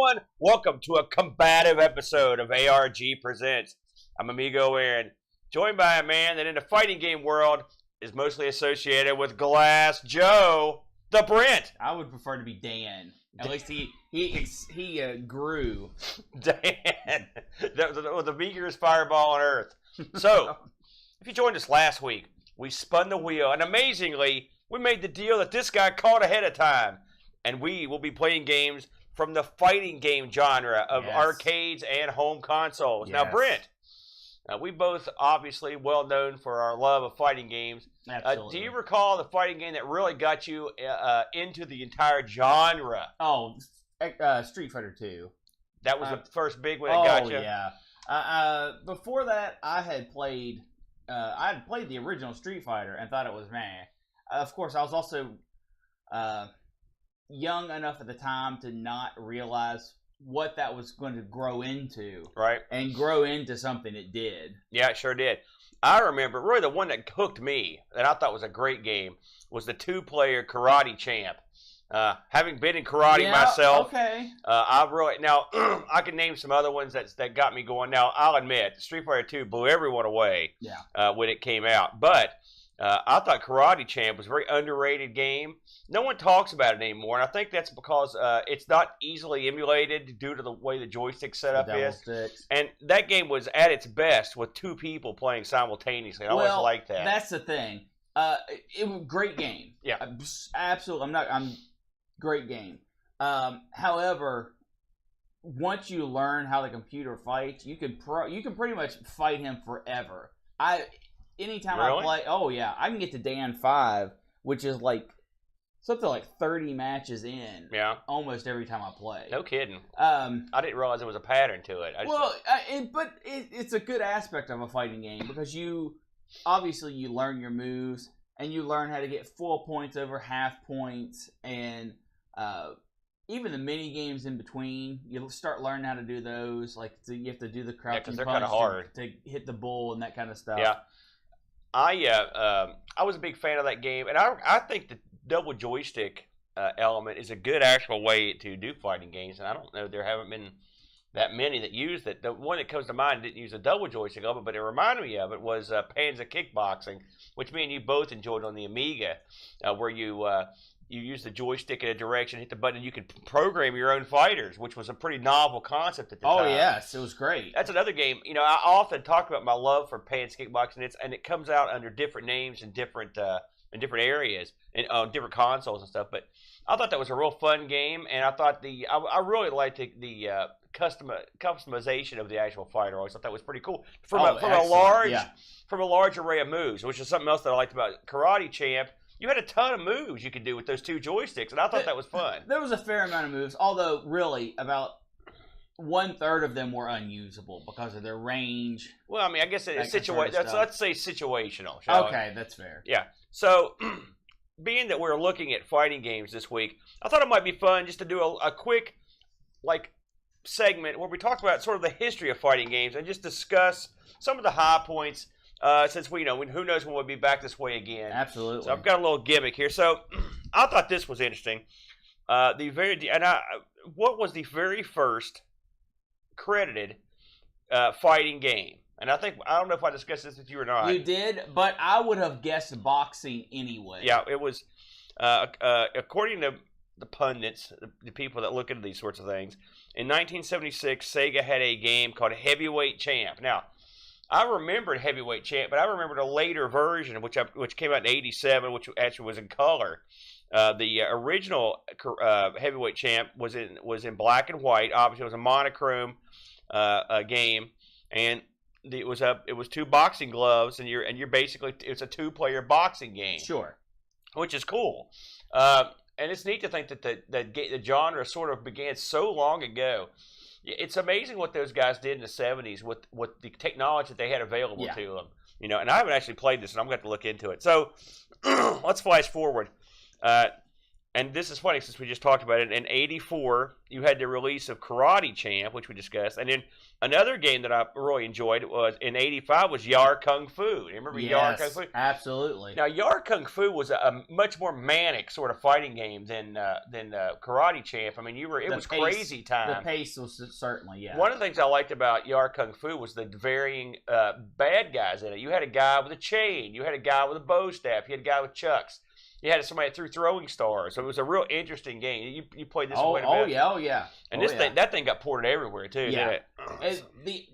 everyone. Welcome to a combative episode of ARG Presents. I'm Amigo and joined by a man that in the fighting game world is mostly associated with Glass Joe, the BRENT. I would prefer to be Dan. At least he grew. Dan, the meagerest fireball on earth. So, if you joined us last week, we spun the wheel, and amazingly, we made the deal that this guy caught ahead of time. And we will be playing games from the fighting game genre of arcades and home consoles. Now, BRENT, we both obviously well known for our love of fighting games. Absolutely. Do you recall the fighting game that really got you into the entire genre? Oh, Street Fighter 2. That was the first big one that got you? Oh, yeah. Before that, I had played the original Street Fighter and thought it was meh. Of course, I was also young enough at the time to not realize what that was going to grow into. Right. And grow into something it did. Yeah, it sure did. I remember, really the one that hooked me, that I thought was a great game, was the two-player Karate Champ. Having been in karate myself, I really, now, I can name some other ones that got me going. Now, I'll admit, Street Fighter 2 blew everyone away when it came out. But I thought Karate Champ was a very underrated game. No one talks about it anymore, and I think that's because it's not easily emulated due to the way the joystick setup is. And that game was at its best with two people playing simultaneously. I always liked that. That's the thing. It was a great game. Yeah, absolutely. Great game. However, once you learn how the computer fights, you can pretty much fight him forever. Anytime I play, I can get to Dan 5, which is like something like 30 matches in. Yeah. Almost every time I play. No kidding. I didn't realize there was a pattern to it. But it's a good aspect of a fighting game because you learn your moves and you learn how to get full points over half points and even the mini games in between, you start learning how to do those. Like you have to do the crouching they're kind of hard to hit the bull and that kind of stuff. Yeah. I was a big fan of that game, and I think the double joystick element is a good actual way to do fighting games, and I don't know, there haven't been that many that use it. The one that comes to mind didn't use a double joystick element, but it reminded me of it was Panzer Kickboxing, which me and you both enjoyed on the Amiga, where you use the joystick in a direction, hit the button, and you could program your own fighters, which was a pretty novel concept at the time. Oh, yes. It was great. That's another game. You know, I often talk about my love for Panzer Kickboxing, and it comes out under different names in different areas and on different consoles and stuff. But I thought that was a real fun game, and I thought I really liked the customization of the actual fighter. I always thought that was pretty cool from a large array of moves, which is something else that I liked about Karate Champ. You had a ton of moves you could do with those two joysticks, and I thought that was fun. There was a fair amount of moves, although really about 1/3 of them were unusable because of their range. Well, I mean, I guess it's situational. Let's say situational. Okay, that's fair. Yeah. So, being that we're looking at fighting games this week, I thought it might be fun just to do a quick, segment where we talk about sort of the history of fighting games and just discuss some of the high points. Since who knows when we'll be back this way again. Absolutely. So I've got a little gimmick here. So I thought this was interesting. What was the very first credited fighting game? And I don't know if I discussed this with you or not. You did, but I would have guessed boxing anyway. Yeah, it was. According to the pundits, the people that look into these sorts of things, in 1976, Sega had a game called Heavyweight Champ. Now, I remembered Heavyweight Champ, but I remembered a later version, which came out in '87, which actually was in color. The original Heavyweight Champ was in black and white. Obviously, it was a monochrome game, and it was two boxing gloves, and you're basically, it's a two-player boxing game. Sure, which is cool. And it's neat to think that the genre sort of began so long ago. It's amazing what those guys did in the 70s with the technology that they had available to them. You know, and I haven't actually played this, and I'm going to have to look into it. So let's flash forward. and this is funny since we just talked about it. In '84, you had the release of Karate Champ, which we discussed, and then another game that I really enjoyed was in '85 was Yar Kung Fu. You remember Yar Kung Fu? Absolutely. Now Yar Kung Fu was a much more manic sort of fighting game than Karate Champ. I mean, it was crazy time. The pace was certainly, yeah. One of the things I liked about Yar Kung Fu was the varying bad guys in it. You had a guy with a chain. You had a guy with a bow staff. You had a guy with chucks. You had somebody that threw throwing stars. So it was a real interesting game. You played this one. Oh yeah. And that thing got ported everywhere too. Yeah.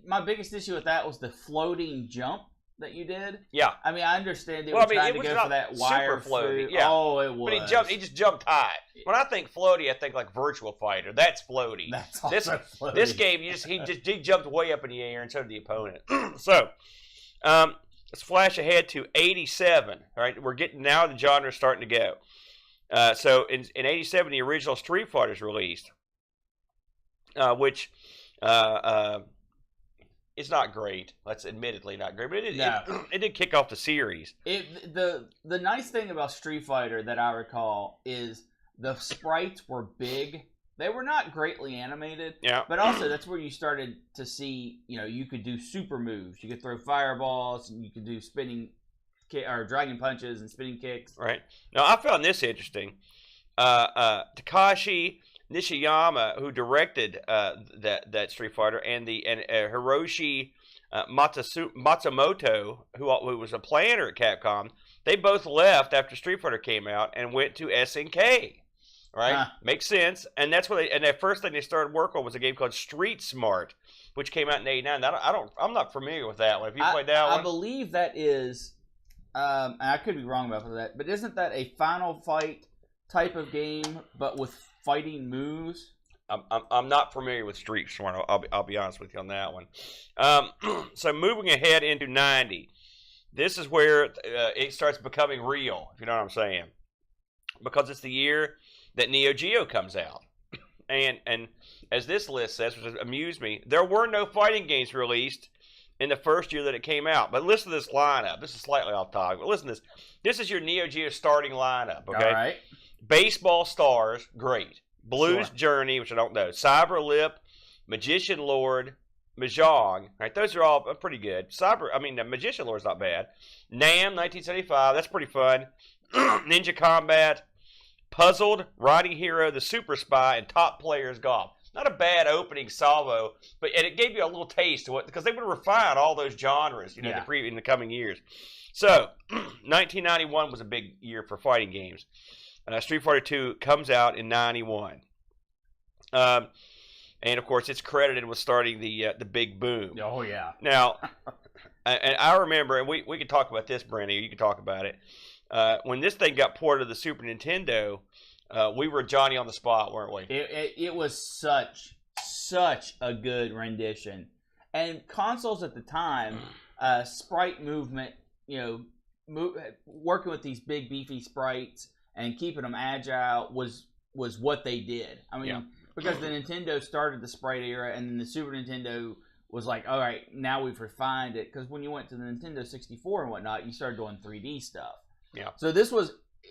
My biggest issue with that was the floating jump that you did. Yeah. I mean, I understand they were trying to go for that wire floaty. Yeah. Oh, it was. But he just jumped high. When I think floaty, I think like Virtual Fighter. That's floaty. That's also floaty. This game, he jumped way up in the air and so did the opponent. So, let's flash ahead to '87. All right, we're getting now the genre is starting to go. So in '87, the original Street Fighter is released, which is not great. That's admittedly not great, but it did kick off the series. The nice thing about Street Fighter that I recall is the sprites were big. They were not greatly animated, but also that's where you started to see, you could do super moves. You could throw fireballs, and you could do spinning or dragon punches and spinning kicks. Right. Now, I found this interesting. Takashi Nishiyama, who directed that Street Fighter, and Hiroshi Matsumoto, who was a planner at Capcom, they both left after Street Fighter came out and went to SNK. Right, makes sense, and that's what the first thing they started work on was a game called Street Smart, which came out in '89. I'm not familiar with that one. Have you played that one? I believe that is, and I could be wrong about that, but isn't that a Final Fight type of game, but with fighting moves? I'm not familiar with Street Smart. I'll be honest with you on that one. So moving ahead into '90, this is where it starts becoming real. If you know what I'm saying, because it's the year that Neo Geo comes out. And as this list says, which amused me, there were no fighting games released in the first year that it came out. But listen to this lineup. This is slightly off topic, but listen to this. This is your Neo Geo starting lineup, okay? All right. Baseball Stars, great. Blues Journey, which I don't know. Cyber Lip, Magician Lord, Mahjong. Right, those are all pretty good. Magician Lord's not bad. Nam, 1975, that's pretty fun. Ninja Combat, Puzzled, Riding Hero, The Super Spy, and Top Players Golf. Not a bad opening salvo, and it gave you a little taste of what, because they would refine all those genres, in the coming years. So, 1991 was a big year for fighting games. Street Fighter 2 comes out in '91, and of course, it's credited with starting the big boom. Oh yeah. Now, and I remember, and we can talk about this, Brenny. You can talk about it. When this thing got ported to the Super Nintendo, we were Johnny on the spot, weren't we? It was such a good rendition. And consoles at the time, sprite movement, working with these big beefy sprites and keeping them agile was what they did. I mean, because the Nintendo started the sprite era, and then the Super Nintendo was like, all right, now we've refined it. Because when you went to the Nintendo 64 and whatnot, you started doing 3D stuff. Yeah. So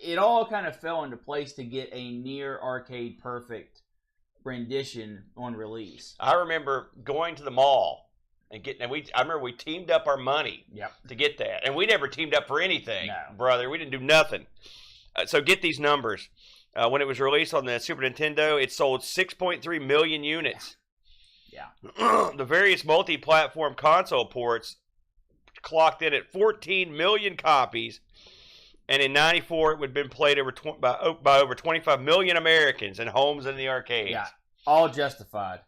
it all kind of fell into place to get a near arcade perfect rendition on release. I remember going to the mall and I remember we teamed up our money to get that. And we never teamed up for anything, brother. We didn't do nothing. So get these numbers. When it was released on the Super Nintendo, it sold 6.3 million units. Yeah. The various multi-platform console ports clocked in at 14 million copies. And in '94, it would have been played by over 25 million Americans in homes and the arcades. Yeah, all justified.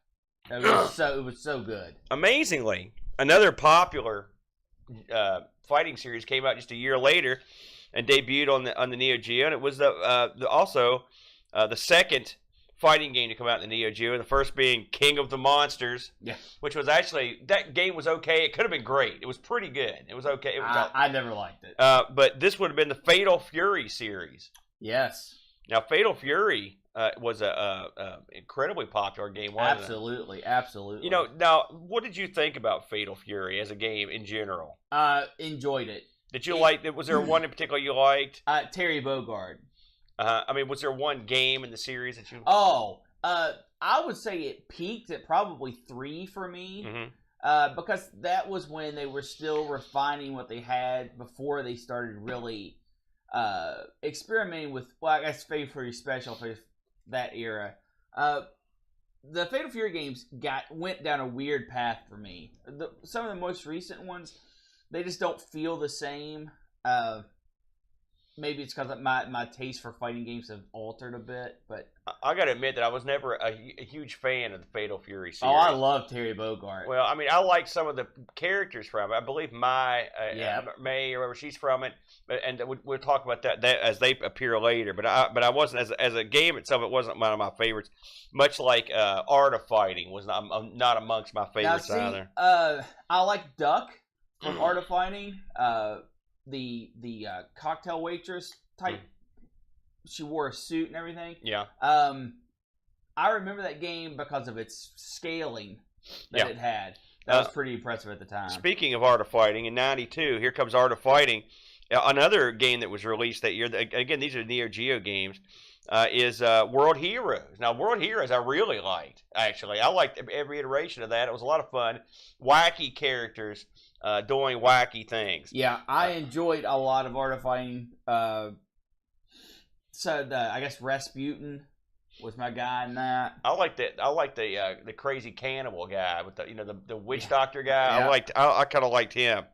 It was so good. Amazingly, another popular fighting series came out just a year later and debuted on the Neo Geo, and it was also the second fighting game to come out in the Neo Geo. The first being King of the Monsters, which was actually, that game was okay. It could have been great. It was pretty good. It was okay. I never liked it. But this would have been the Fatal Fury series. Yes. Now, Fatal Fury was a incredibly popular game. Absolutely. Now, what did you think about Fatal Fury as a game in general? Enjoyed it. Did you like it? Was there one in particular you liked? Terry Bogard. I mean, was there one game in the series that you? Oh, I would say it peaked at probably 3 for me. Because that was when they were still refining what they had before they started really experimenting with, well, I guess Fatal Fury Special for that era. The Fatal Fury games went down a weird path for me. Some of the most recent ones, they just don't feel the same. Maybe it's because my taste for fighting games have altered a bit, but I got to admit that I was never a huge fan of the Fatal Fury series. Oh, I love Terry Bogard. Well, I mean, I like some of the characters from it. I believe May or wherever she's from it, and we'll talk about that as they appear later. But I wasn't as a game itself. It wasn't one of my favorites. Much like Art of Fighting was not amongst my favorites either. I like Duck from Art of Fighting. The cocktail waitress type. She wore a suit and everything. Yeah. I remember that game because of its scaling that it had. That was pretty impressive at the time. Speaking of Art of Fighting, in '92, here comes Art of Fighting. Another game that was released that year. Again, these are Neo Geo games. Is World Heroes. Now, World Heroes I really liked, actually. I liked every iteration of that. It was a lot of fun. Wacky characters doing wacky things. Yeah, I enjoyed a lot of Art of Fighting. I guess Rasputin was my guy in that. I like the crazy cannibal guy with the witch doctor guy. Yeah. I kind of liked him.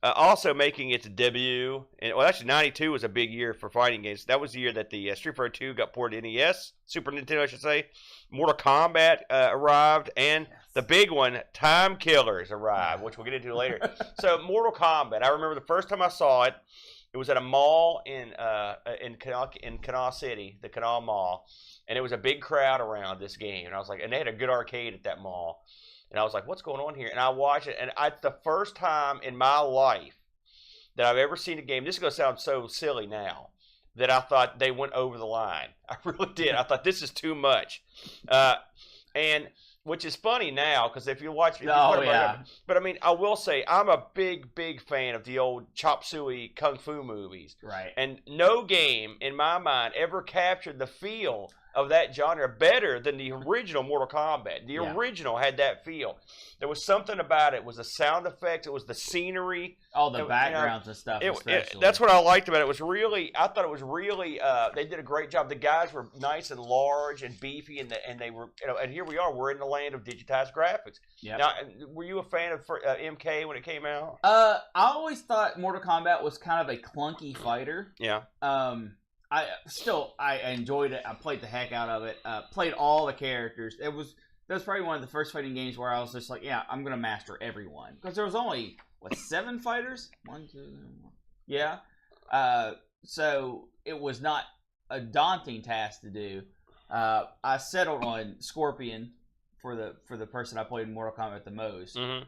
Also making its debut, and actually '92 was a big year for fighting games. That was the year that the Street Fighter 2 got ported to NES, Super Nintendo, I should say. Mortal Kombat arrived, and the big one, Time Killers, arrived, which we'll get into later. So Mortal Kombat, I remember the first time I saw it. It was at a mall in Canal City, the Canal Mall, and it was a big crowd around this game. And I was like, and they had a good arcade at that mall. And I was like, what's going on here? And I watched it, and the first time in my life that I've ever seen a game, this is going to sound so silly now, that I thought they went over the line. I really did. I thought, this is too much. And which is funny now, because if you watch... But I mean, I will say, I'm a big, big fan of the old chop suey kung fu movies. Right. And no game, in my mind, ever captured the feel of that genre better than the original Mortal Kombat. The original had that feel. There was something about it. It was the sound effects. It was the scenery. All the backgrounds and stuff. That's what I liked about it. I thought it was really. They did a great job. The guys were nice and large and beefy, and they were. And here we are. We're in the land of digitized graphics. Yeah. Now, were you a fan of MK when it came out? I always thought Mortal Kombat was kind of a clunky fighter. Yeah. I enjoyed it. I played the heck out of it. Played all the characters. That was probably one of the first fighting games where I was just like, yeah, I'm gonna master everyone, because there was only 7 fighters. 1, 2, 3, 4. Yeah. So it was not a daunting task to do. I settled on Scorpion for the person I played in Mortal Kombat the most. Mm-hmm.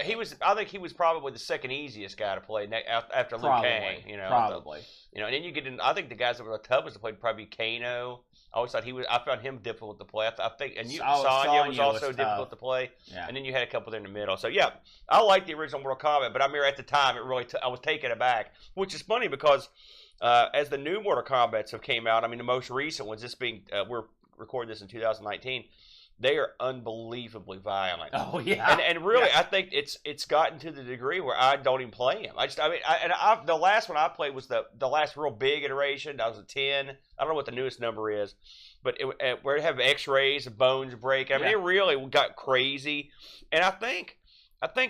He was. I think he was probably the second easiest guy to play after Liu Kang. Probably. And then you get in. I think the guys that were the toughest to play probably Kano. I always thought I found him difficult to play. I think, and Sonya was also difficult to play. Yeah. And then you had a couple there in the middle. So yeah, I liked the original Mortal Kombat, but I remember at the time it really I was taken aback, which is funny because as the new Mortal Kombats have came out, I mean the most recent ones, this being we're recording this in 2019. They are unbelievably violent. Oh yeah, and really, I think it's gotten to the degree where I don't even play them. The last one I played was the last real big iteration. That was a 10. I don't know what the newest number is, but where it have X-rays, bones break. I mean, it really got crazy. And I think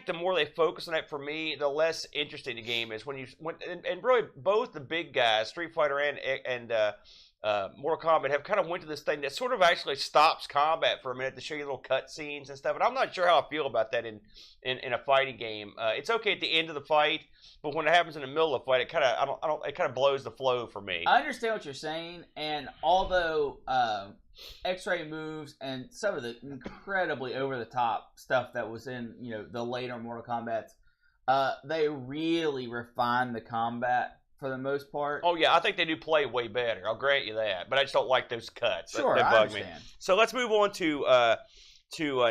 the more they focus on that, for me, the less interesting the game is. And really both the big guys, Street Fighter and Mortal Kombat, have kind of went to this thing that sort of actually stops combat for a minute to show you little cutscenes and stuff. And I'm not sure how I feel about that in a fighting game. It's okay at the end of the fight, but when it happens in the middle of the fight, it kind of blows the flow for me. I understand what you're saying, and although X-ray moves and some of the incredibly over the top stuff that was in the later Mortal Kombats, they really refined the combat. For the most part. Oh, yeah. I think they do play way better. I'll grant you that. But I just don't like those cuts. Sure, they bug I understand. Me. So let's move on to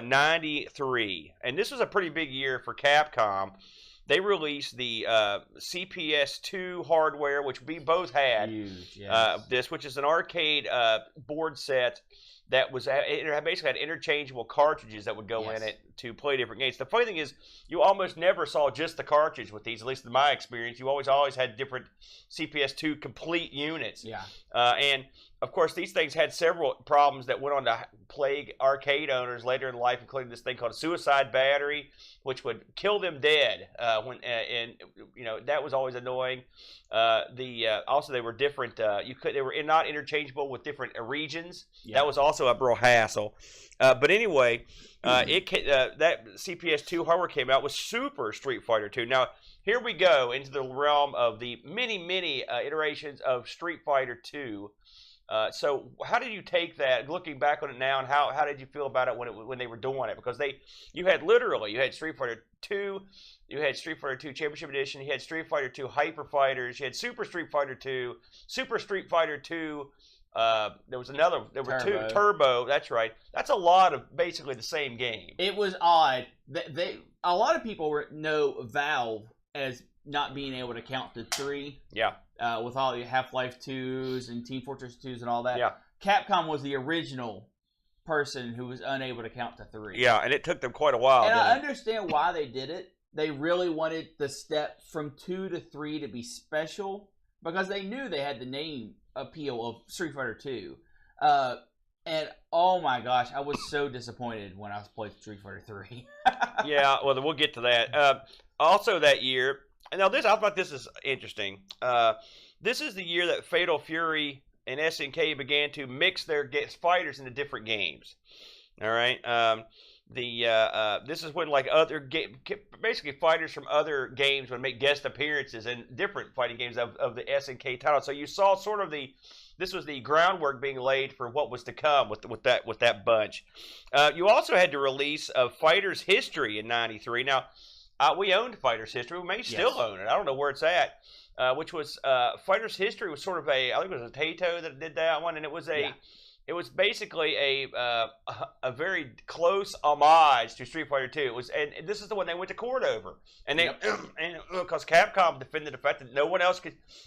'93. And this was a pretty big year for Capcom. they released the CPS2 hardware, which we both had. Huge, yes. Which is an arcade board set that was basically had interchangeable cartridges that would go in it to play different games. The funny thing is, you almost never saw just the cartridge with these, at least in my experience. You always had different CPS2 complete units. Yeah. And of course, these things had several problems that went on to plague arcade owners later in life, including this thing called a suicide battery, which would kill them dead. And that was always annoying. Also they were different. They were not interchangeable with different regions. Yeah. That was also a real hassle. But anyway, that CPS2 hardware came out with Super Street Fighter 2. Now here we go into the realm of the many iterations of Street Fighter 2. So how did you take that, looking back on it now, and how did you feel about it when they were doing it? Because you had Street Fighter 2, you had Street Fighter 2 Championship Edition, you had Street Fighter 2 Hyper Fighters, you had Super Street Fighter 2, Super Street Fighter 2. There were two Turbo. That's right. That's a lot of basically the same game. It was odd. A lot of people know Valve as not being able to count to 3. Yeah. With all the Half-Life 2s and Team Fortress 2s and all that. Yeah. Capcom was the original person who was unable to count to 3. Yeah, and it took them quite a while. And I understand why they did it. They really wanted the step from 2 to 3 to be special because they knew they had the name appeal of Street Fighter 2. And oh my gosh, I was so disappointed when I played Street Fighter 3. Yeah, well, we'll get to that. Also that year, and now I thought this is interesting. This is the year that Fatal Fury and SNK began to mix their fighters into different games. All right. This is when basically fighters from other games would make guest appearances in different fighting games of the SNK title. So you saw sort of this was the groundwork being laid for what was to come with that bunch. You also had the release of Fighters History in '93. Now, we owned Fighters History. We may still own it. I don't know where it's at. Which was Fighters History was sort of I think it was a Taito that did that one, and it was it was basically a very close homage to Street Fighter 2. It was, and this is the one they went to court over, and because Capcom defended the fact that no one else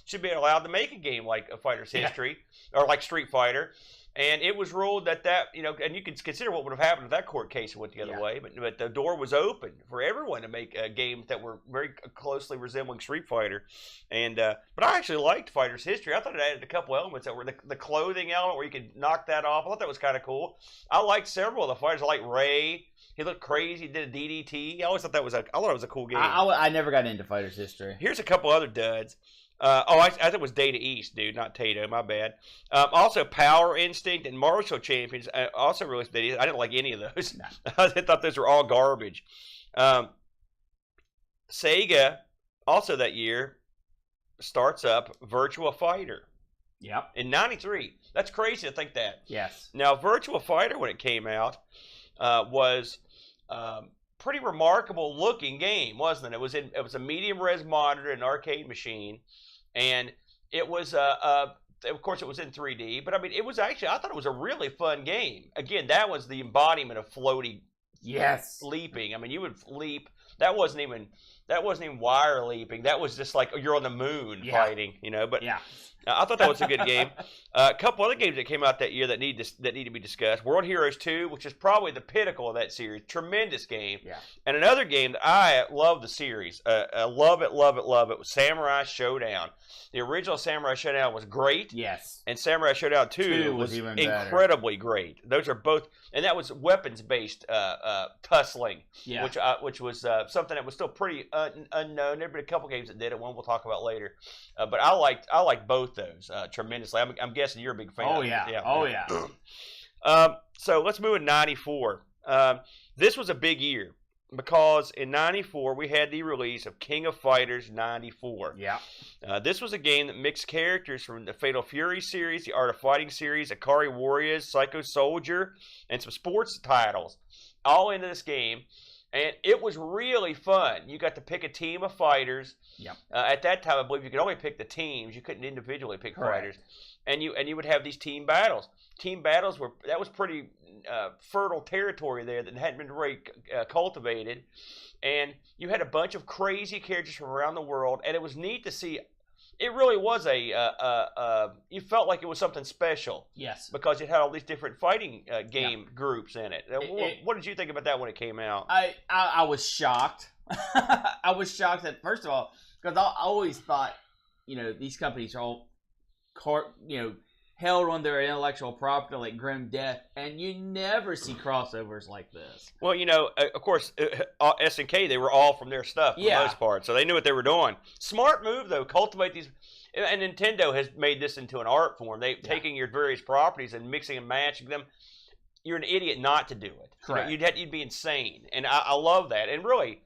should be allowed to make a game like a Fighters History or like Street Fighter. And it was ruled that and you can consider what would have happened if that court case went the other way, but the door was open for everyone to make games that were very closely resembling Street Fighter. And but I actually liked Fighter's History. I thought it added a couple elements that were the clothing element where you could knock that off. I thought that was kind of cool. I liked several of the fighters. I liked Ray. He looked crazy. He did a DDT. I always thought it was a cool game. I never got into Fighter's History. Here's a couple other duds. I think it was Data East, dude, not Tato. My bad. Also, Power Instinct and Martial Champions also released Data East. I didn't like any of those. No. I thought those were all garbage. Sega, also that year, starts up Virtua Fighter. Yep. In '93. That's crazy to think that. Yes. Now, Virtua Fighter, when it came out, was pretty remarkable looking game, wasn't it? It was a medium res monitor, an arcade machine, and it was of course it was in 3D, but I mean it was actually, I thought it was a really fun game. Again, that was the embodiment of floaty leaping. I mean, you would leap. That wasn't even wire leaping. That was just like you're on the moon fighting, but I thought that was a good game. A couple other games that came out that year that need to be discussed. World Heroes 2, which is probably the pinnacle of that series. Tremendous game. Yeah. And another game that I love the series. I love it, was Samurai Showdown. The original Samurai Showdown was great. Yes. And Samurai Showdown 2 was even incredibly great. Those are both, and that was weapons-based tussling, which was something that was still pretty unknown. There have been a couple games that did it. One we'll talk about later. But I liked both those tremendously. I'm guessing you're a big fan. Oh yeah. So let's move to '94. This was a big year because in '94 we had the release of King of Fighters '94. Yeah. This was a game that mixed characters from the Fatal Fury series, the Art of Fighting series, Akari Warriors, Psycho Soldier, and some sports titles all into this game. And it was really fun. You got to pick a team of fighters. Yep. At that time, I believe you could only pick the teams. You couldn't individually pick fighters. And you would have these team battles. Team battles that was pretty fertile territory there that hadn't been really cultivated. And you had a bunch of crazy characters from around the world, and it was neat to see. It really was you felt like it was something special. Yes. Because it had all these different fighting game groups in it. What did you think about that when it came out? I was shocked. I was shocked that, first of all, because I always thought, these companies are all, held on their intellectual property like grim death, and you never see crossovers like this. Well, of course, SNK, they were all from their stuff for the most part, so they knew what they were doing. Smart move, though, cultivate these, and Nintendo has made this into an art form. They've taken your various properties and mixing and matching them. You're an idiot not to do it. Correct. You'd be insane, and I love that. And really,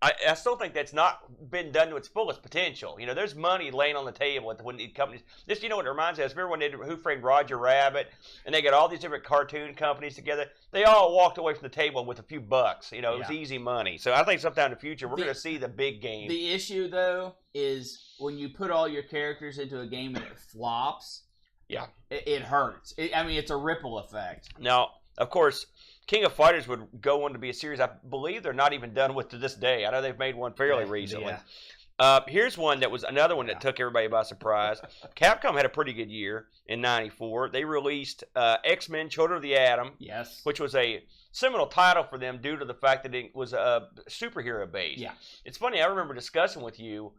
I still think that's not been done to its fullest potential. There's money laying on the table when these companies. This, what it reminds me of? Remember when they did Who Framed Roger Rabbit, and they got all these different cartoon companies together? They all walked away from the table with a few bucks. It was easy money. So I think sometime in the future we're going to see the big game. The issue, though, is when you put all your characters into a game and it flops. Yeah, it hurts. It's a ripple effect. Now, of course, King of Fighters would go on to be a series I believe they're not even done with to this day. I know they've made one fairly recently. Yeah. Here's one that was another one that took everybody by surprise. Capcom had a pretty good year in '94. They released X-Men: Children of the Atom, which was a seminal title for them due to the fact that it was superhero based. Yeah. It's funny. I remember discussing with you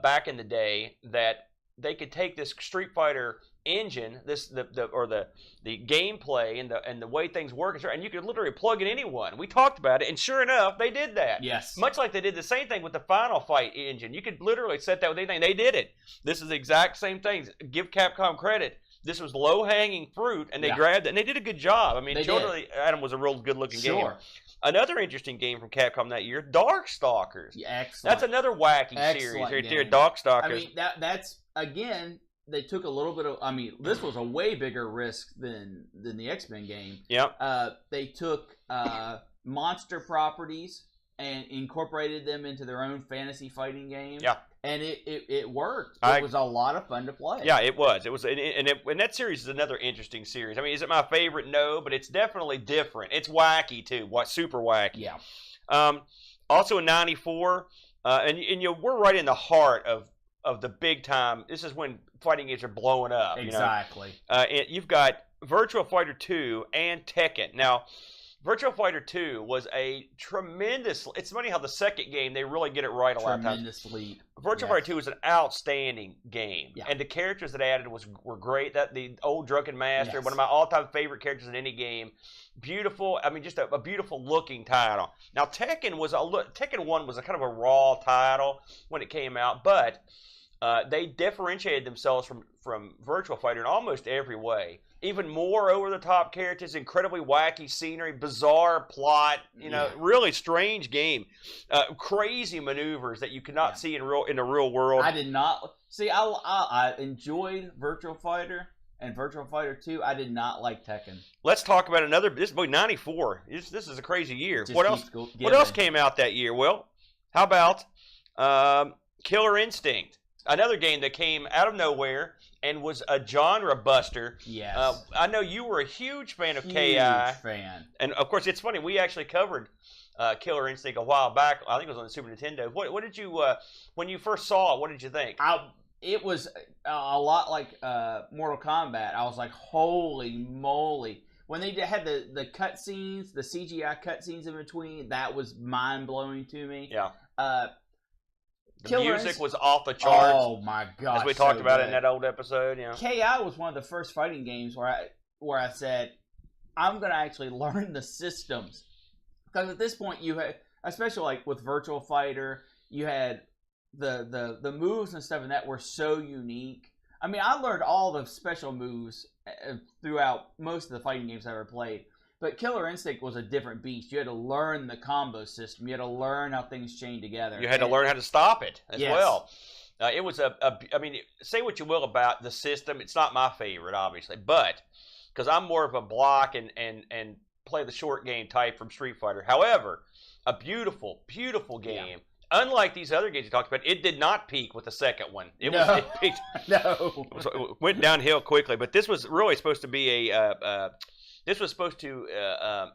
back in the day that they could take this Street Fighter engine, the gameplay and the way things work, and you could literally plug in anyone. We talked about it, and sure enough, they did that. Yes. Much like they did the same thing with the Final Fight engine. You could literally set that with anything. They did it. This is the exact same thing. Give Capcom credit. This was low-hanging fruit, and they grabbed it, and they did a good job. Children of the Atom was a real good-looking game. Another interesting game from Capcom that year, Darkstalkers. Yeah, excellent. That's another wacky series right there, Darkstalkers. That's, again, they took a little bit of, this was a way bigger risk than the X-Men game. Yep. They took monster properties and incorporated them into their own fantasy fighting game. Yeah. And it worked. It was a lot of fun to play. Yeah, it was. It was, and that series is another interesting series. Is it my favorite? No, but it's definitely different. It's wacky too. Super wacky. Yeah. Also in '94, we're right in the heart of the big time. This is when fighting games are blowing up. Exactly. You've got Virtua Fighter 2 and Tekken. Now, Virtua Fighter 2 was a tremendous. It's funny how the second game they really get it right a lot of times. Tremendous leap. Virtua Fighter 2 was an outstanding game, and the characters that added were great. The old Drunken Master, one of my all-time favorite characters in any game. Beautiful. Just a beautiful looking title. Now Tekken 1 was a kind of a raw title when it came out, but they differentiated themselves from Virtua Fighter in almost every way. Even more over-the-top characters, incredibly wacky scenery, bizarre plot, really strange game. Crazy maneuvers that you could not see in the real world. I did not. See, I enjoyed Virtua Fighter and Virtua Fighter 2. I did not like Tekken. Let's talk about another. This is '94. This is a crazy year. What else came out that year? Well, how about Killer Instinct? Another game that came out of nowhere and was a genre buster. Yes. I know you were a huge fan of KI. Huge fan. And, of course, it's funny. We actually covered Killer Instinct a while back. I think it was on the Super Nintendo. What did you, when you first saw it, what did you think? It was a lot like Mortal Kombat. I was like, holy moly. When they had the cutscenes, the CGI cutscenes in between, that was mind-blowing to me. Yeah. The music was off the charts. Oh my gosh! As we talked about it in that old episode, KI was one of the first fighting games where I said, I'm going to actually learn the systems, because at this point you had, especially like with Virtua Fighter, you had the moves and stuff, and that were so unique. I learned all the special moves throughout most of the fighting games I ever played. But Killer Instinct was a different beast. You had to learn the combo system. You had to learn how things chain together. You had to learn how to stop it as well. It was say what you will about the system. It's not my favorite, obviously, but because I'm more of a block and play the short game type from Street Fighter. However, a beautiful, beautiful game. Yeah. Unlike these other games you talked about, it did not peak with the second one. It peaked. No. It went downhill quickly. But this was really supposed to be this was supposed to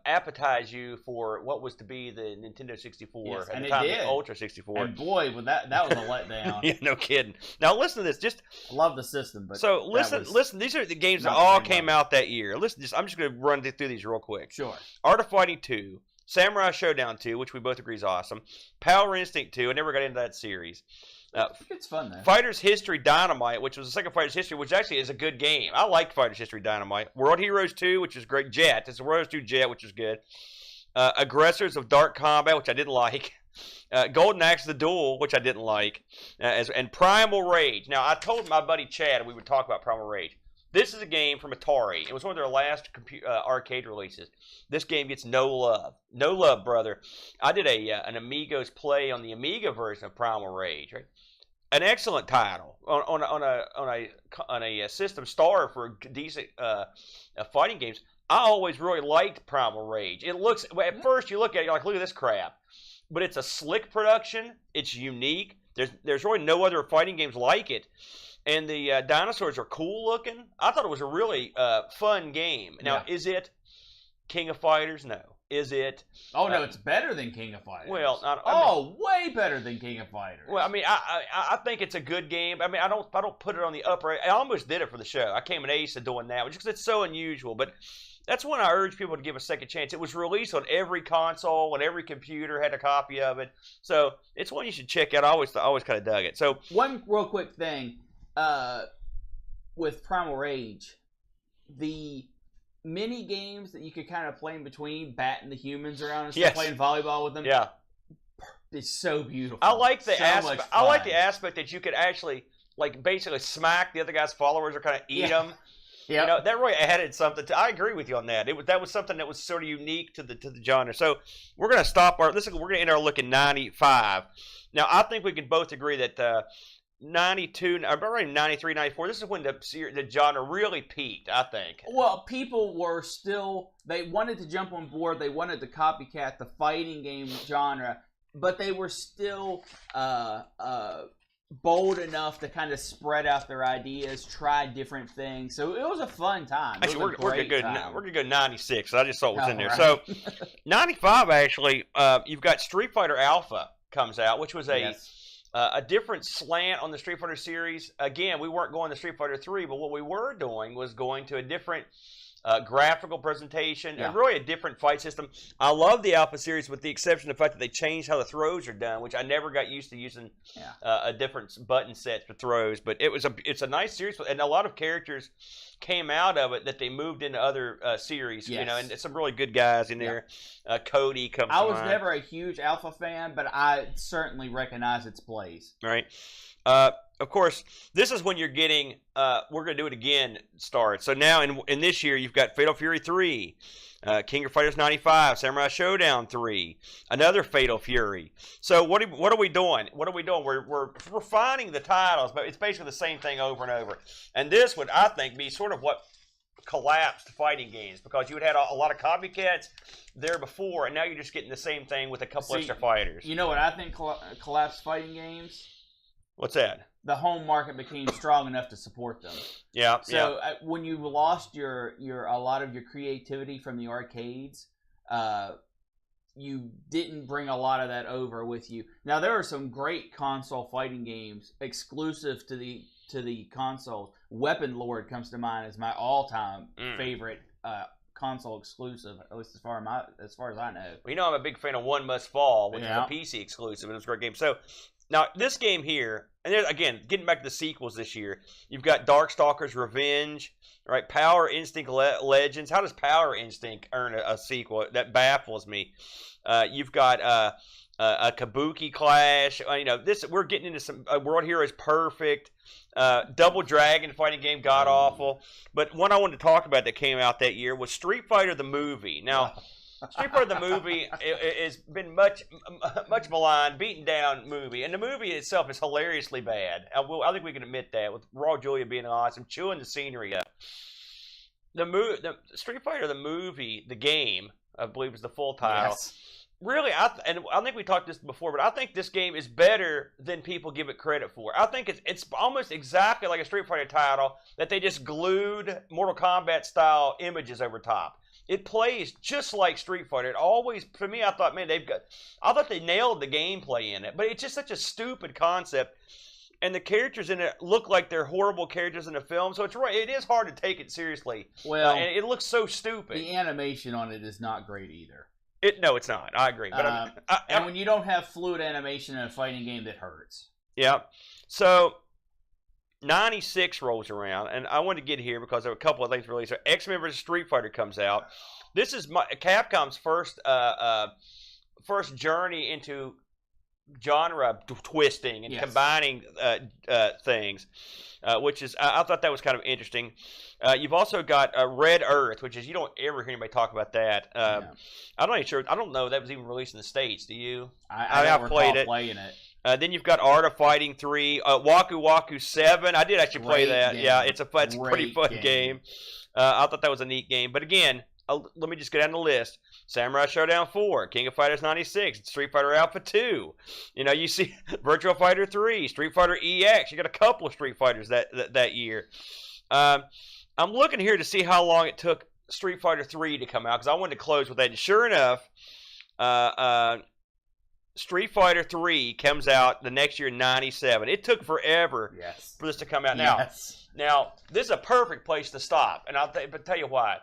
appetize you for what was to be the Nintendo 64 yes, at the time, the Ultra 64. And boy, that was a letdown. Yeah, no kidding. Now listen to this. I love the system, but so listen. These are the games that all came out that year. Listen, I'm just going to run through these real quick. Sure. Art of Fighting 2, Samurai Showdown 2, which we both agree is awesome. Power Instinct 2. I never got into that series. It's fun though. Fighters History Dynamite, which was the second Fighters History, which actually is a good game. I liked Fighters History Dynamite. World Heroes 2, which is great. Jet. It's World Heroes 2 Jet, which is good. Aggressors of Dark Combat, which I didn't like. Golden Axe the Duel, which I didn't like. And Primal Rage. Now, I told my buddy Chad we would talk about Primal Rage. This is a game from Atari. It was one of their last arcade releases. This game gets no love. No love, brother. I did an Amigos play on the Amiga version of Primal Rage, right? An excellent title on a system star for decent fighting games. I always really liked Primal Rage. It looks at first you look at it, you're like, look at this crap, but it's a slick production. It's unique. There's really no other fighting games like it, and the dinosaurs are cool looking. I thought it was a really fun game. Now, is it King of Fighters? No. Is it? Oh no, it's better than King of Fighters. Well, way better than King of Fighters. Well, I mean, I think it's a good game. I mean, I don't put it on the upper. I almost did it for the show. I came an ace of doing that, just because it's so unusual. But that's when I urge people to give a second chance. It was released on every console, and every computer had a copy of it. So it's one you should check out. I always kind of dug it. So one real quick thing with Primal Rage, the mini games that you could kind of play in between, batting the humans around and stuff, playing volleyball with them. Yeah, it's so beautiful. I like the aspect. I like the aspect that you could actually basically smack the other guy's followers or kind of eat them. Yeah, you know, that really added something. I agree with you on that. That was something that was sort of unique to the genre. So we're gonna stop we're gonna end our look in 95. Now I think we can both agree that 92, around 93, 94, this is when the genre really peaked, I think. Well, people were still, they wanted to jump on board, they wanted to copycat the fighting game genre, but they were still bold enough to kind of spread out their ideas, try different things. So it was a fun time. Actually, we're gonna go 96. I just saw what was in there. Right. So 95, actually, you've got Street Fighter Alpha comes out, which was a different slant on the Street Fighter series. Again, we weren't going to Street Fighter 3, but what we were doing was going to a different graphical presentation and really a different fight system. I love the Alpha series with the exception of the fact that they changed how the throws are done, which I never got used to using a different button set for throws. But it's a nice series, and a lot of characters came out of it that they moved into other series, you know, and some really good guys in there. Cody comes to mind. I was never a huge Alpha fan, but I certainly recognize its place. Right. Of course, this is when you're getting, we're going to do it again, start. So now in this year, you've got Fatal Fury 3, King of Fighters 95, Samurai Showdown 3, another Fatal Fury. So what are we doing? What are we doing? We're refining the titles, but it's basically the same thing over and over. And this would, I think, be sort of what collapsed fighting games, because you had a lot of copycats there before, and now you're just getting the same thing with a couple extra fighters. You know what I think collapsed fighting games? What's that? The home market became strong enough to support them. Yeah. So when you lost a lot of your creativity from the arcades, you didn't bring a lot of that over with you. Now there are some great console fighting games exclusive to the consoles. Weapon Lord comes to mind as my all-time favorite console exclusive, at least as far as I know. Well, you know, I'm a big fan of One Must Fall, which is a PC exclusive, and it's a great game. So now this game here, and again, getting back to the sequels this year, you've got Darkstalkers Revenge, right? Power Instinct Legends. How does Power Instinct earn a sequel? That baffles me. You've got a Kabuki Clash. You know, we're getting into some World Heroes Perfect. Double Dragon fighting game, god awful. But one I wanted to talk about that came out that year was Street Fighter the movie. Now, Street Fighter the movie has been much maligned, beaten down movie, and the movie itself is hilariously bad. I think we can admit that, with Raw Julia being awesome, chewing the scenery up. The Street Fighter the movie, the game, I believe is the full title. Yes. Really, and I think we talked this before, but I think this game is better than people give it credit for. I think it's almost exactly like a Street Fighter title that they just glued Mortal Kombat style images over top. It plays just like Street Fighter. It always, for me, I thought, man, I thought they nailed the gameplay in it, but it's just such a stupid concept. And the characters in it look like they're horrible characters in the film, so it is hard to take it seriously. Well, and it looks so stupid. The animation on it is not great either. No, it's not. I agree. But and when you don't have fluid animation in a fighting game, that hurts. Yeah. So 96 rolls around, and I wanted to get here because there were a couple of things released. So X-Men vs. Street Fighter comes out. This is Capcom's first journey into genre twisting and combining things, which is I thought that was kind of interesting. You've also got Red Earth, which is you don't ever hear anybody talk about that. I'm not even sure. I don't know that was even released in the States. Do you? I played it. Playing it. Then you've got Art of Fighting 3, Waku Waku 7. I did actually play that. Game. Yeah, it's a pretty fun game. I thought that was a neat game. But again, let me just go down the list. Samurai Showdown 4, King of Fighters 96, Street Fighter Alpha 2. You know, you see Virtua Fighter 3, Street Fighter EX. You got a couple of Street Fighters that year. I'm looking here to see how long it took Street Fighter 3 to come out because I wanted to close with that. And sure enough, Street Fighter 3 comes out the next year in 97. It took forever for this to come out. Now, this is a perfect place to stop, and I'll tell you why.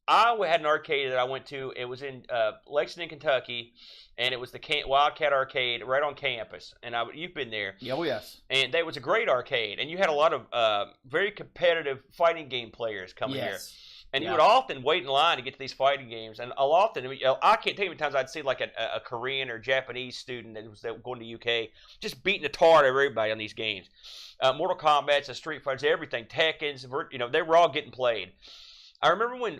I had an arcade that I went to. It was in Lexington, Kentucky, and it was the Wildcat Arcade right on campus. And you've been there. Oh, yes. And that was a great arcade, and you had a lot of very competitive fighting game players coming here. And you would often wait in line to get to these fighting games. And often, I can't tell you how many times I'd see like a Korean or Japanese student that was going to UK just beating the tar out of everybody on these games. Mortal Kombat's and Street Fighters, everything, Tekken's, they were all getting played. I remember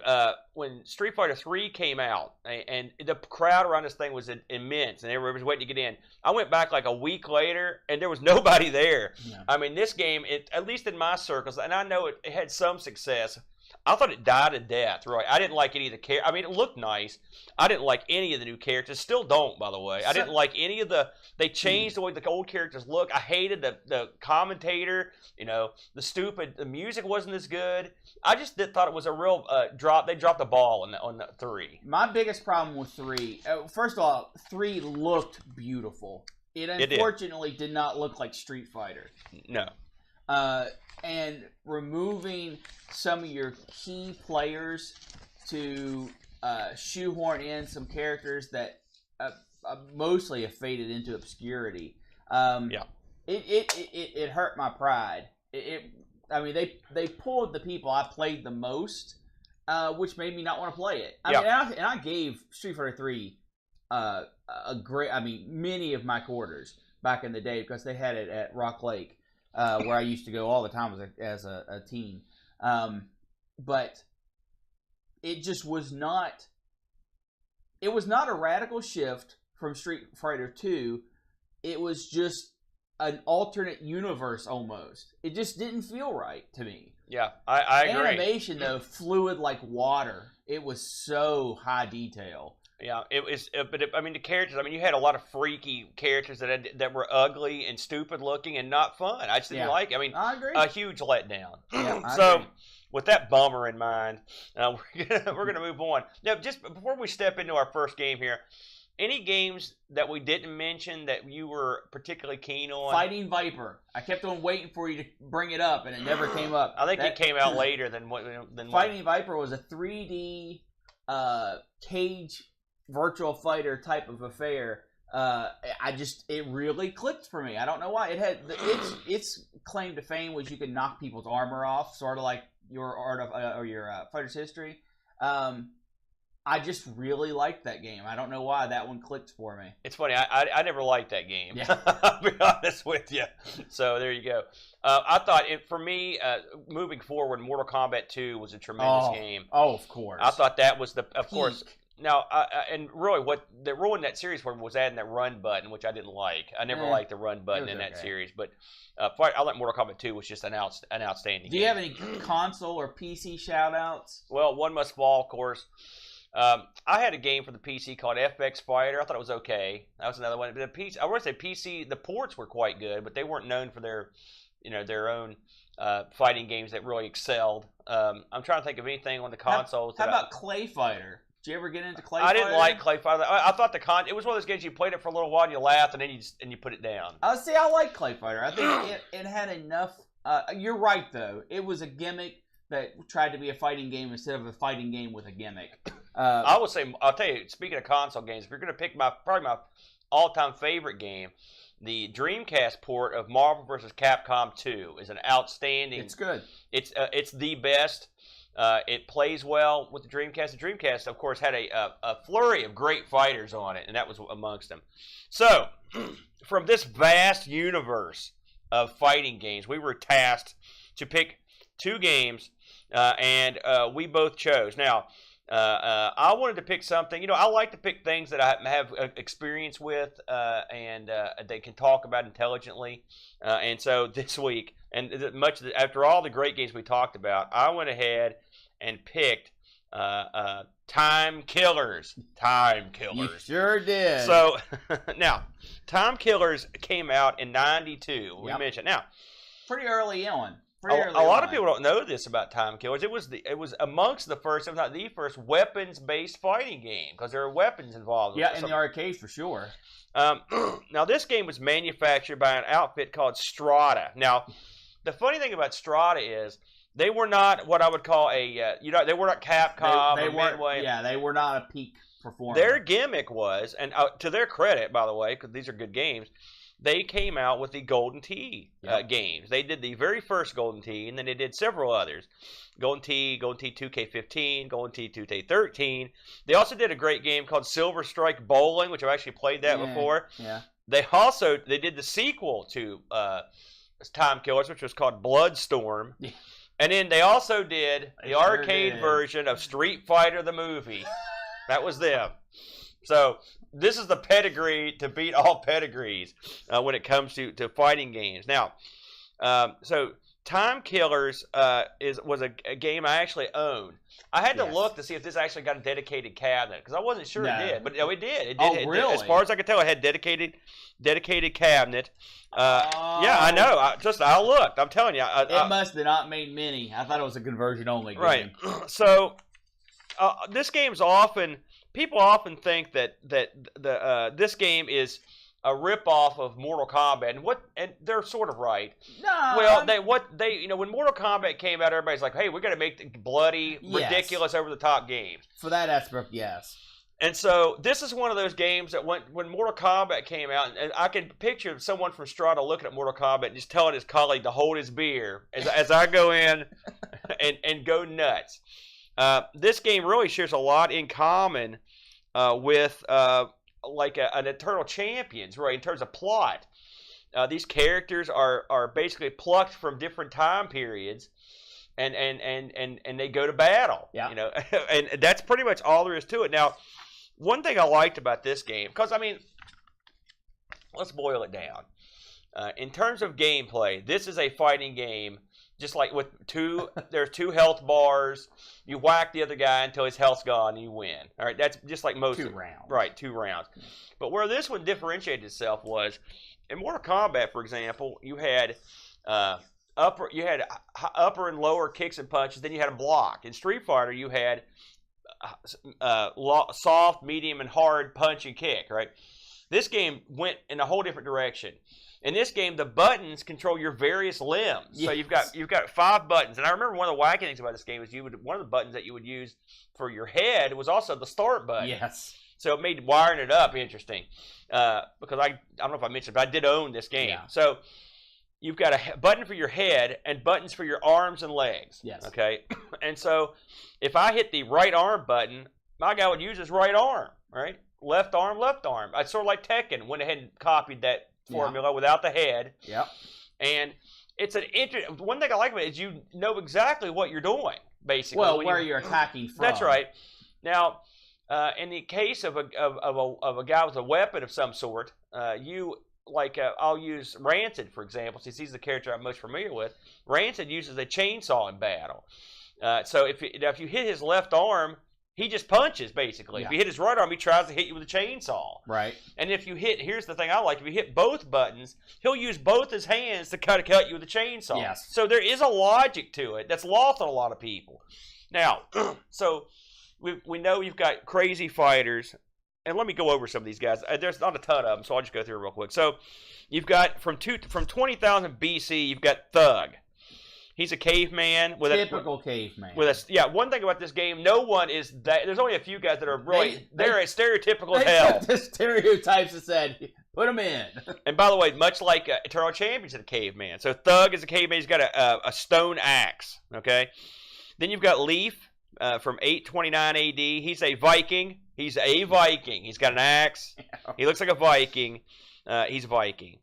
when Street Fighter 3 came out, and the crowd around this thing was immense, and everybody was waiting to get in. I went back like a week later, and there was nobody there. Yeah. I mean, this game, at least in my circles, and I know it had some success, I thought it died a death, right? I didn't like any of the characters. I mean, it looked nice. I didn't like any of the new characters. Still don't, by the way. I didn't like any of they changed the way the old characters look. I hated the commentator, the music wasn't as good. I just thought it was a real drop. They dropped the ball on the 3. My biggest problem with 3, first of all, 3 looked beautiful. It unfortunately did not look like Street Fighter. No. And removing some of your key players to shoehorn in some characters that mostly have faded into obscurity. It hurt my pride. I mean, they pulled the people I played the most, which made me not want to play it. I gave Street Fighter 3 many of my quarters back in the day because they had it at Rock Lake. Where I used to go all the time as a teen. But it just was not... It was not a radical shift from Street Fighter 2. It was just an alternate universe almost. It just didn't feel right to me. Yeah, I agree. Animation, though, fluid like water. It was so high detail. Yeah, it was. The characters. You had a lot of freaky characters that were ugly and stupid looking and not fun. I just didn't like. I agree. A huge letdown. Yeah, so, with that bummer in mind, we're gonna move on. Now, just before we step into our first game here, any games that we didn't mention that you were particularly keen on? Fighting Viper. I kept on waiting for you to bring it up, and it never came up. I think it came out later than Fighting Viper was a 3D cage virtual fighter type of affair. It really clicked for me. I don't know why. It had its claim to fame was you could knock people's armor off, sort of like your fighter's history. I just really liked that game. I don't know why that one clicked for me. It's funny. I never liked that game. Yeah. I'll be honest with you. So there you go. I thought for me, moving forward, Mortal Kombat 2 was a tremendous game. Oh, of course. I thought that was of course. Now, and really, what that ruined that series for me was adding that run button, which I didn't like. I never liked the run button in that series, but I like Mortal Kombat 2 was just an outstanding game. Do you have any console or PC shout-outs? Well, One Must Fall, of course. I had a game for the PC called FX Fighter. I thought it was okay. That was another one. But the PC, I would say PC. The ports were quite good, but they weren't known for their, their own fighting games that really excelled. I'm trying to think of anything on the consoles. How about Clay Fighter? Did you ever get into Clay Fighter? I didn't like Clay Fighter. I thought it was one of those games you played it for a little while and you laughed and then you put it down. See, I like Clay Fighter. I think it had enough. You're right though. It was a gimmick that tried to be a fighting game instead of a fighting game with a gimmick. I would say, I'll tell you, speaking of console games, if you're going to pick probably my all-time favorite game, the Dreamcast port of Marvel vs. Capcom 2 is an outstanding. It's good. It's the best. It plays well with the Dreamcast. The Dreamcast, of course, had a flurry of great fighters on it, and that was amongst them. So, from this vast universe of fighting games, we were tasked to pick 2 games, and we both chose. Now, I wanted to pick something. I like to pick things that I have experience with, and they can talk about intelligently. And so this week, and after all the great games we talked about, I went ahead and picked Time Killers. Time Killers. You sure did. So now, Time Killers came out in '92. We mentioned now. Pretty early on. A lot of people don't know this about Time Killers. It was amongst the first, if not the first, weapons-based fighting game because there are weapons involved. Yeah, in the arcades for sure. Now, this game was manufactured by an outfit called Strata. Now, the funny thing about Strata is they were not what I would call they were not Capcom or Midway. Yeah, they were not a peak performer. Their gimmick was, and to their credit, by the way, because these are good games, they came out with the Golden Tee games. They did the very first Golden Tee, and then they did several others. Golden Tee 2K15, Golden Tee 2K13. They also did a great game called Silver Strike Bowling, which I've actually played that before. Yeah. They did the sequel to Time Killers, which was called Bloodstorm. Yeah. And then they also did the arcade version of Street Fighter the movie. That was them. So this is the pedigree to beat all pedigrees when it comes to fighting games. Now, so Time Killers was a game I actually owned. I had to look to see if this actually got a dedicated cabinet because I wasn't sure it did, but it did. It did. Really? As far as I could tell, it had dedicated cabinet. Yeah, I know. I looked. I'm telling you. It must have not made many. I thought it was a conversion only game. Right. So this game's people often think that this game is a rip-off of Mortal Kombat, and they're sort of right. No. Well, when Mortal Kombat came out, everybody's like, "Hey, we got to make the bloody, ridiculous, over-the-top games." For that aspect, yes. And so this is one of those games that when Mortal Kombat came out, and I can picture someone from Strata looking at Mortal Kombat and just telling his colleague to hold his beer as I go in and go nuts. This game really shares a lot in common with like an Eternal Champions, right? In terms of plot, these characters are basically plucked from different time periods, and they go to battle. Yeah. And that's pretty much all there is to it. Now, one thing I liked about this game, because let's boil it down. In terms of gameplay, this is a fighting game. Just like with there's 2 health bars. You whack the other guy until his health's gone and you win. All right, that's just like most 2 rounds. Right, 2 rounds. But where this one differentiated itself was in Mortal Kombat, for example, you had upper and lower kicks and punches. Then you had a block. In Street Fighter, you had soft, medium, and hard punch and kick. Right. This game went in a whole different direction. In this game, the buttons control your various limbs. Yes. So you've got 5 buttons. And I remember one of the wacky things about this game is one of the buttons that you would use for your head was also the start button. Yes. So it made wiring it up interesting. Because I don't know if I mentioned, but I did own this game. Yeah. So you've got a button for your head and buttons for your arms and legs. Yes. Okay. And so if I hit the right arm button, my guy would use his right arm, right? Left arm, left arm. I sort of like Tekken went ahead and copied that formula without the head. Yep. And it's one thing I like about it is you know exactly what you're doing, basically. Well, where you're attacking from. That's right. Now, in the case of a guy with a weapon of some sort, I'll use Rancid, for example, since he's the character I'm most familiar with. Rancid uses a chainsaw in battle. So if you hit his left arm, he just punches, basically. Yeah. If you hit his right arm, he tries to hit you with a chainsaw. Right. And if you hit, here's the thing I like, if you hit both buttons, he'll use both his hands to cut you with a chainsaw. Yes. So there is a logic to it that's lost on a lot of people. Now, so we know you've got crazy fighters. And let me go over some of these guys. There's not a ton of them, so I'll just go through real quick. So you've got, from 20,000 BC, you've got Thug. He's a caveman with typical caveman. One thing about this game, no one is that. There's only a few guys that are really they're as stereotypical as hell. The stereotypes that said, put them in. And by the way, much like Eternal Champions is a caveman. So Thug is a caveman. He's got a stone axe. Okay. Then you've got Leaf from 829 AD. He's a Viking. He's got an axe. He looks like a Viking. He's a Viking.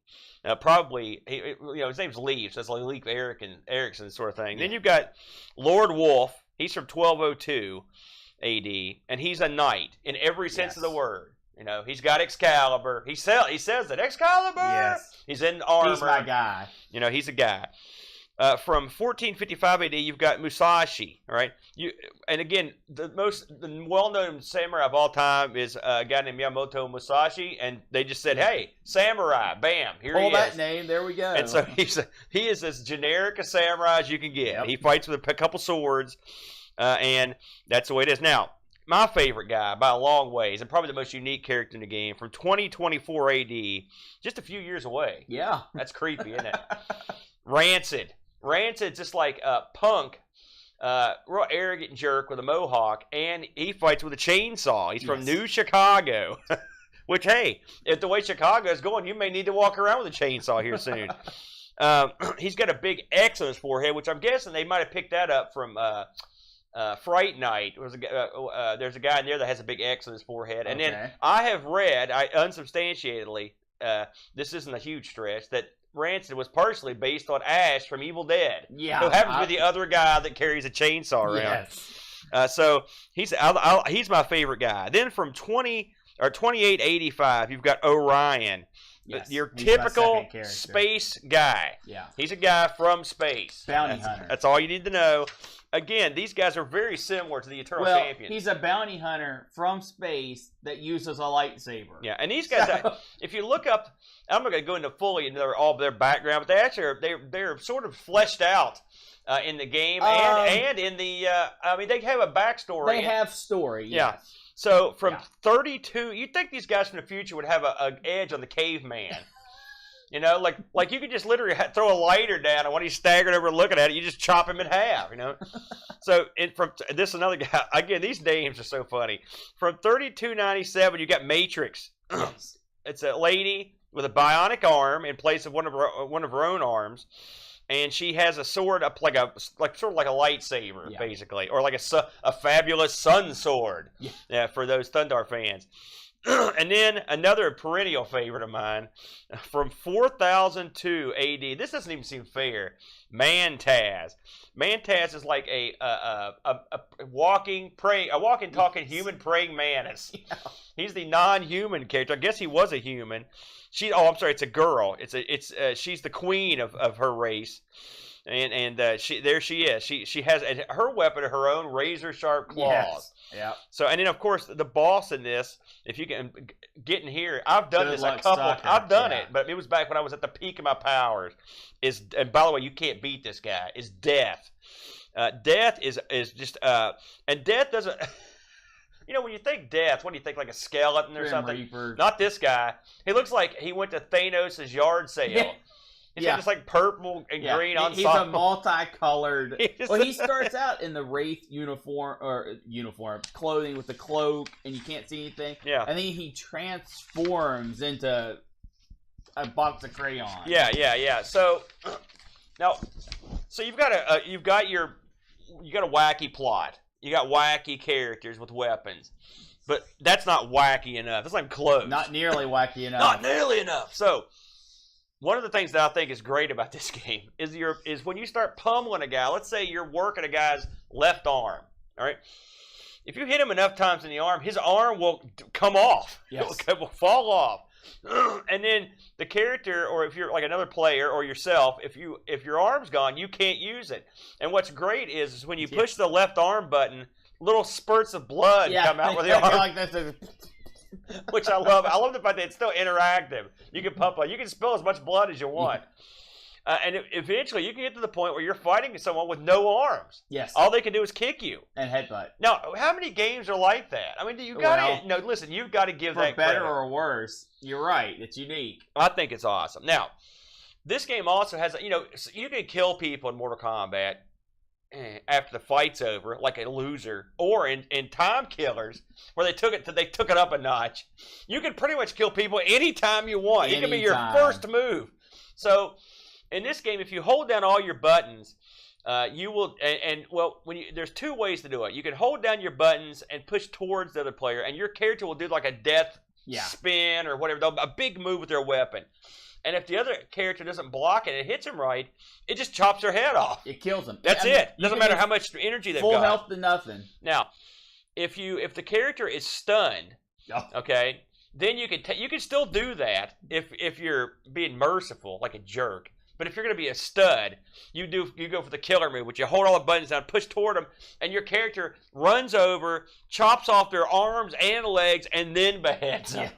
Probably, his name's Leaf, so it's like Leaf Erickson sort of thing. Yeah. Then you've got Lord Wolf. He's from 1202 AD, and he's a knight in every sense of the word. He's got Excalibur. He says that Excalibur. Yes. He's in armor. He's my guy. He's a guy. From 1455 AD, you've got Musashi. All right. And again, the well-known samurai of all time is a guy named Yamamoto Musashi, and they just said, "Hey, samurai, bam, here he is." That name, there we go. And so he is as generic a samurai as you can get. Yep. He fights with a couple swords, and that's the way it is. Now, my favorite guy by a long ways, and probably the most unique character in the game, from 2024 AD, just a few years away. Yeah, that's creepy, isn't it? Rancid. Rancid's just like a punk, real arrogant jerk with a mohawk, and he fights with a chainsaw. He's from New Chicago, which, hey, if the way Chicago is going, you may need to walk around with a chainsaw here soon. He's got a big X on his forehead, which I'm guessing they might have picked that up from Fright Night. There's a guy in there that has a big X on his forehead. And then I have read, unsubstantiatedly, this isn't a huge stretch, that Rancid was partially based on Ash from Evil Dead. Yeah, who happens to be the other guy that carries a chainsaw around. Yes. So he's my favorite guy. Then from 2885, you've got Orion. Yes, your typical space guy. Yeah, he's a guy from space. Bounty hunter. That's all you need to know. Again, these guys are very similar to the Eternal Champions. He's a bounty hunter from space that uses a lightsaber. Yeah, and these guys, if you look up, I'm not going to go into fully into all of their background, but they actually they're sort of fleshed out in the game and in the. They have a backstory. They have story. Yes. Yeah. So from 32, you'd think these guys from the future would have an edge on the caveman. Like you could just literally throw a lighter down, and when he's staggered over looking at it, you just chop him in half. So from this another guy. Again, these names are so funny. From 3297, you got Matrix. It's a lady with a bionic arm in place of one of her own arms, and she has a sword up like a lightsaber, basically, or like a fabulous sun sword. Yeah, for those Thundar fans. And then another perennial favorite of mine, from 4002 AD. This doesn't even seem fair. Mantaz. Mantaz is like a walking, talking human praying mantis. Yeah. He's the non-human character. I guess he was a human. It's a girl. She's the queen of her race. And there she is. She has her weapon, her own razor sharp claws. Yes. Yeah. So, and then of course the boss in this, if you can get in here, I've done this a couple. I've done it, but it was back when I was at the peak of my powers. And by the way, you can't beat this guy. Is Death. Death is just and Death doesn't. When you think Death, what do you think, like a skeleton or something? Reaper. Not this guy. He looks like he went to Thanos' yard sale. Yeah. He's got just like purple and green on. He's a multicolored. He starts out in the Wraith uniform clothing with the cloak, and you can't see anything. Yeah. And then he transforms into a box of crayons. Yeah. So now, you've got a wacky plot. You got wacky characters with weapons, but that's not wacky enough. That's not close. Not nearly wacky enough. Not nearly enough. So. One of the things that I think is great about this game is when you start pummeling a guy. Let's say you're working a guy's left arm. All right, if you hit him enough times in the arm, his arm will come off. Yes. It will fall off, and then the character, or if you're like another player or yourself, if your arm's gone, you can't use it. And what's great is when you push the left arm button, little spurts of blood come out with the arm. Like this. Which I love. I love the fact that it's still interactive. You can pump, you can spill as much blood as you want. And eventually you can get to the point where you're fighting someone with no arms. Yes. All they can do is kick you. And headbutt. Now, how many games are like that? I mean, you've got to, listen, you've got to give that better credit. or worse. You're right. It's unique. I think it's awesome. Now, this game also has, you can kill people in Mortal Kombat after the fight's over, like a loser, or in Time Killers, where they took it up a notch. You can pretty much kill people anytime you want. It can be your first move. So, in this game, if you hold down all your buttons, you will, there's two ways to do it. You can hold down your buttons and push towards the other player, and your character will do like a death spin or whatever, a big move with their weapon. And if the other character doesn't block it and it hits him right, it just chops their head off. It kills them. That's it. Doesn't matter how much energy they've got. Full health to nothing. Now, if the character is stunned, okay, then you can still do that if you're being merciful, like a jerk. But if you're going to be a stud, you go for the killer move, which you hold all the buttons down, push toward them, and your character runs over, chops off their arms and legs, and then beheads them,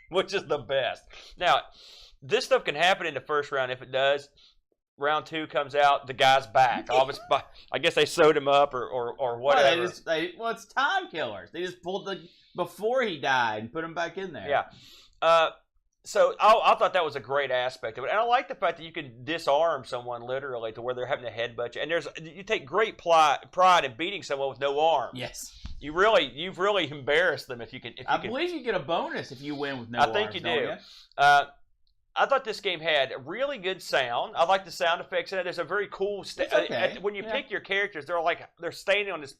which is the best. Now, this stuff can happen in the first round. If it does, round 2 comes out, the guy's back. I guess they sewed him up or whatever. Well, it's Time Killers. They just pulled before he died and put him back in there. Yeah. So I thought that was a great aspect of it. And I like the fact that you can disarm someone literally to where they're having to headbutt you. And you take great pride in beating someone with no arms. Yes. You've really embarrassed them if you can. I believe you get a bonus if you win with no arms. I think you do. I thought this game had really good sound. I like the sound effects in it. There's a very cool when you pick your characters, they're standing on this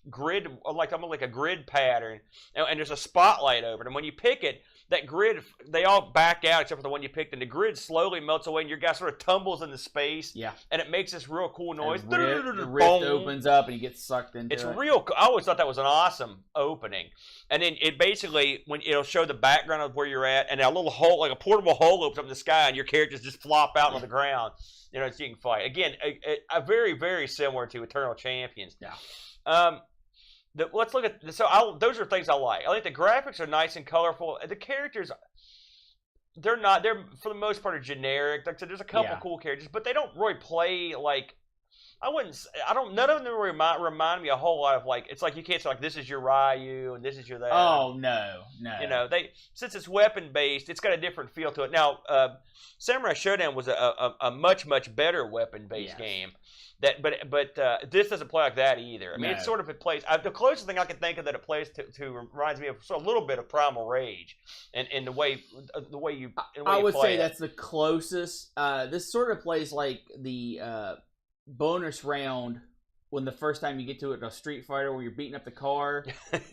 grid, like almost like a grid pattern, and there's a spotlight over it. And when you pick it, that grid, they all back out except for the one you picked, and the grid slowly melts away, and your guy sort of tumbles into space. Yeah. And it makes this real cool noise. The rift opens up, and he gets sucked into it. It's real cool. I always thought that was an awesome opening. And then it basically, when it'll show the background of where you're at, and a little hole, like a portable hole opens up in the sky, and your characters just flop out on the ground, so you can fight. Again, a very, very similar to Eternal Champions. Yeah. Let's look at those are things I like. I think the graphics are nice and colorful. The characters, they're for the most part are generic. Like I said, there's a couple cool characters, but they don't really play like none of them really remind me a whole lot of like, it's like you can't say like this is your Ryu and this is your that. Oh no. Since it's weapon based, it's got a different feel to it. Now, Samurai Showdown was a much better weapon based game. But this doesn't play like that either. I mean, it plays. The closest thing I can think of that it plays to reminds me of a little bit of Primal Rage, and the way you. I would say that's the closest. This sort of plays like the bonus round when the first time you get to it, a Street Fighter where you're beating up the car.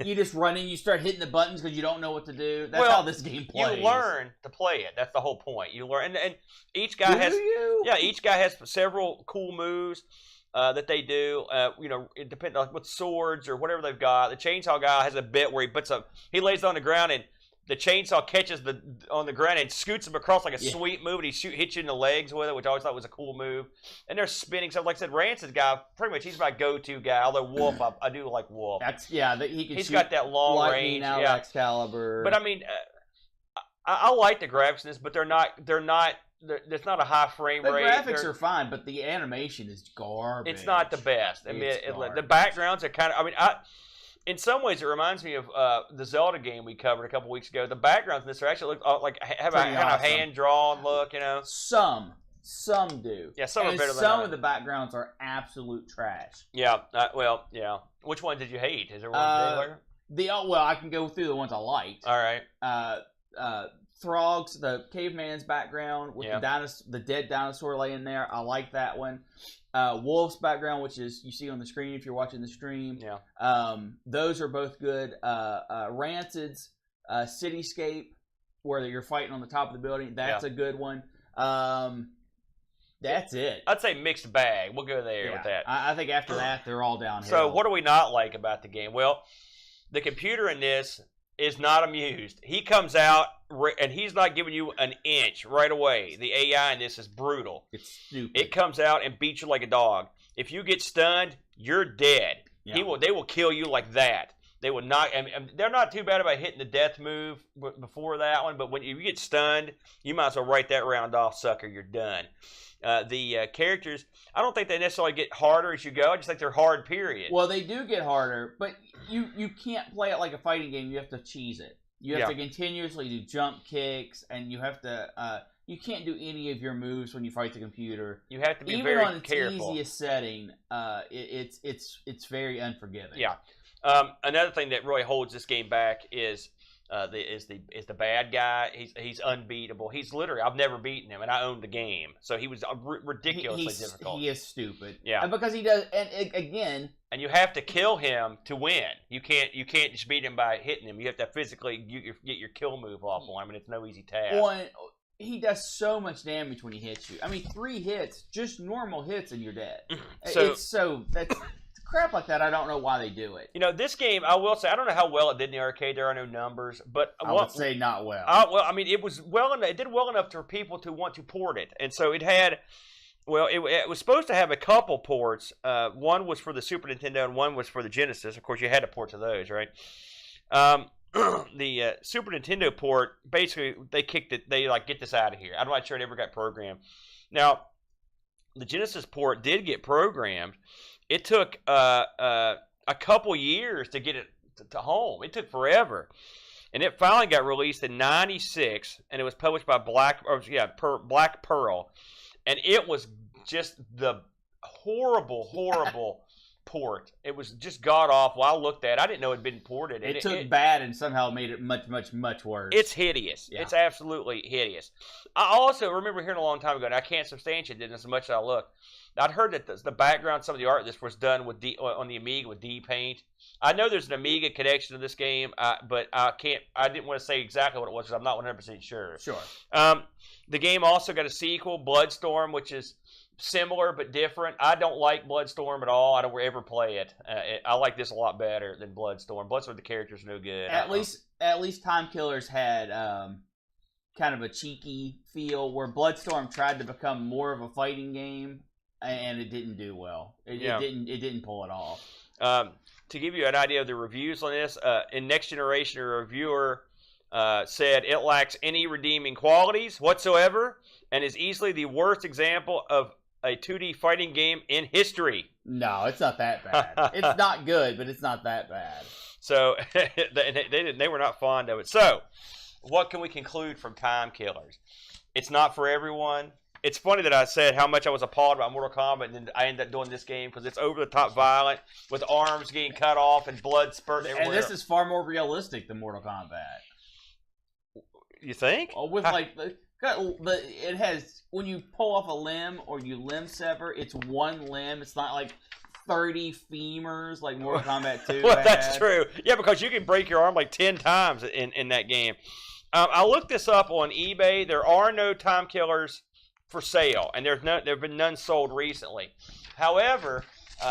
You just run in, you start hitting the buttons because you don't know what to do. That's how this game plays. You learn to play it. That's the whole point. You learn, and each guy each guy has several cool moves that they do. It depends on with swords or whatever they've got. The chainsaw guy has a bit where he lays it on the ground and the chainsaw catches on the ground and scoots him across like a sweet move, and he hits you in the legs with it, which I always thought was a cool move. And they're spinning stuff. Like I said, Rancid's guy, pretty much he's my go-to guy. Although Wolf, I do like Wolf. He's got that long range. Excalibur. But I mean, I like the graphics in this, but they're not. There's not a high frame rate. The graphics are fine, but the animation is garbage. It's not the best. I mean, the backgrounds are kind of. I mean, in some ways, it reminds me of the Zelda game we covered a couple weeks ago. The backgrounds in this are actually look like have a kind of hand-drawn look, Some do. Yeah, some are better than some of the backgrounds are absolute trash. Yeah, yeah. Which one did you hate? Is there one particular? I can go through the ones I liked. All right. Throg's, the caveman's background with the dead dinosaur laying there. I like that one. Wolf's background, which is you see on the screen if you're watching the stream. Yeah. Those are both good. Rancid's cityscape, where you're fighting on the top of the building. That's a good one. That's it. I'd say mixed bag. We'll go there with that. I think after that, they're all downhill. So what do we not like about the game? Well, the computer in this is not amused. He comes out and he's not giving you an inch right away. The AI in this is brutal. It's stupid. It comes out and beats you like a dog. If you get stunned, you're dead. Yeah. They will kill you like that. They will not. And they're not too bad about hitting the death move before that one, but when you get stunned, you might as well write that round off, sucker. You're done. The characters, I don't think they necessarily get harder as you go. I just think they're hard, period. Well, they do get harder, but you can't play it like a fighting game. You have to cheese it. You have to continuously do jump kicks, and you have to. You can't do any of your moves when you fight the computer. You have to be very careful. Even on its easiest setting, it's very unforgiving. Yeah. Another thing that really holds this game back is the bad guy. He's unbeatable. He's literally, I've never beaten him, and I owned the game, so he was ridiculously difficult. He is stupid. Yeah, and because he does, again, and you have to kill him to win. You can't just beat him by hitting him. You have to physically get your kill move off on him, and it's no easy task. He does so much damage when he hits you. I mean, 3 hits, just normal hits, and you're dead. That's crap like that. I don't know why they do it. This game, I will say, I don't know how well it did in the arcade. There are no numbers, but I would say not well. Well, I mean, it was well enough. It did well enough for people to want to port it, and so it had. Well, it was supposed to have a couple ports. One was for the Super Nintendo, and one was for the Genesis. Of course, you had to port to those, right? The Super Nintendo port, basically, they kicked it. They get this out of here. I'm not sure it ever got programmed. Now, the Genesis port did get programmed. It took a couple years to get it to home. It took forever, and it finally got released in '96, and it was published by Black Pearl, and it was just the horrible port. It was just god awful. I looked at it. I didn't know it had been ported. It took bad and somehow made it much worse. It's hideous. Yeah. It's absolutely hideous. I also remember hearing a long time ago, and I can't substantiate it as much as I look. I'd heard that the background, some of the art, this was done with on the Amiga with D-Paint. I know there's an Amiga connection to this game, but I didn't want to say exactly what it was because I'm not 100% sure. Sure. The game also got a sequel, Bloodstorm, which is similar but different. I don't like Bloodstorm at all. I don't ever play it. I like this a lot better than Bloodstorm. Bloodstorm, the character's no good. At least Time Killers had kind of a cheeky feel, where Bloodstorm tried to become more of a fighting game, and it didn't do well. It didn't pull it off. To give you an idea of the reviews on this, in Next Generation, a reviewer said it lacks any redeeming qualities whatsoever and is easily the worst example of a 2D fighting game in history. No, it's not that bad. It's not good, but it's not that bad. So they were not fond of it. So what can we conclude from Time Killers? It's not for everyone. It's funny that I said how much I was appalled about Mortal Kombat, and then I ended up doing this game because it's over-the-top violent, with arms getting cut off and blood spurting everywhere. And this is far more realistic than Mortal Kombat. You think? With it has, when you pull off a limb or you limb sever, it's one limb. It's not like 30 femurs like Mortal Kombat 2. Well, that's true. Yeah, because you can break your arm like 10 times in that game. I looked this up on eBay. There are no Time Killers for sale, and there have been none sold recently. However,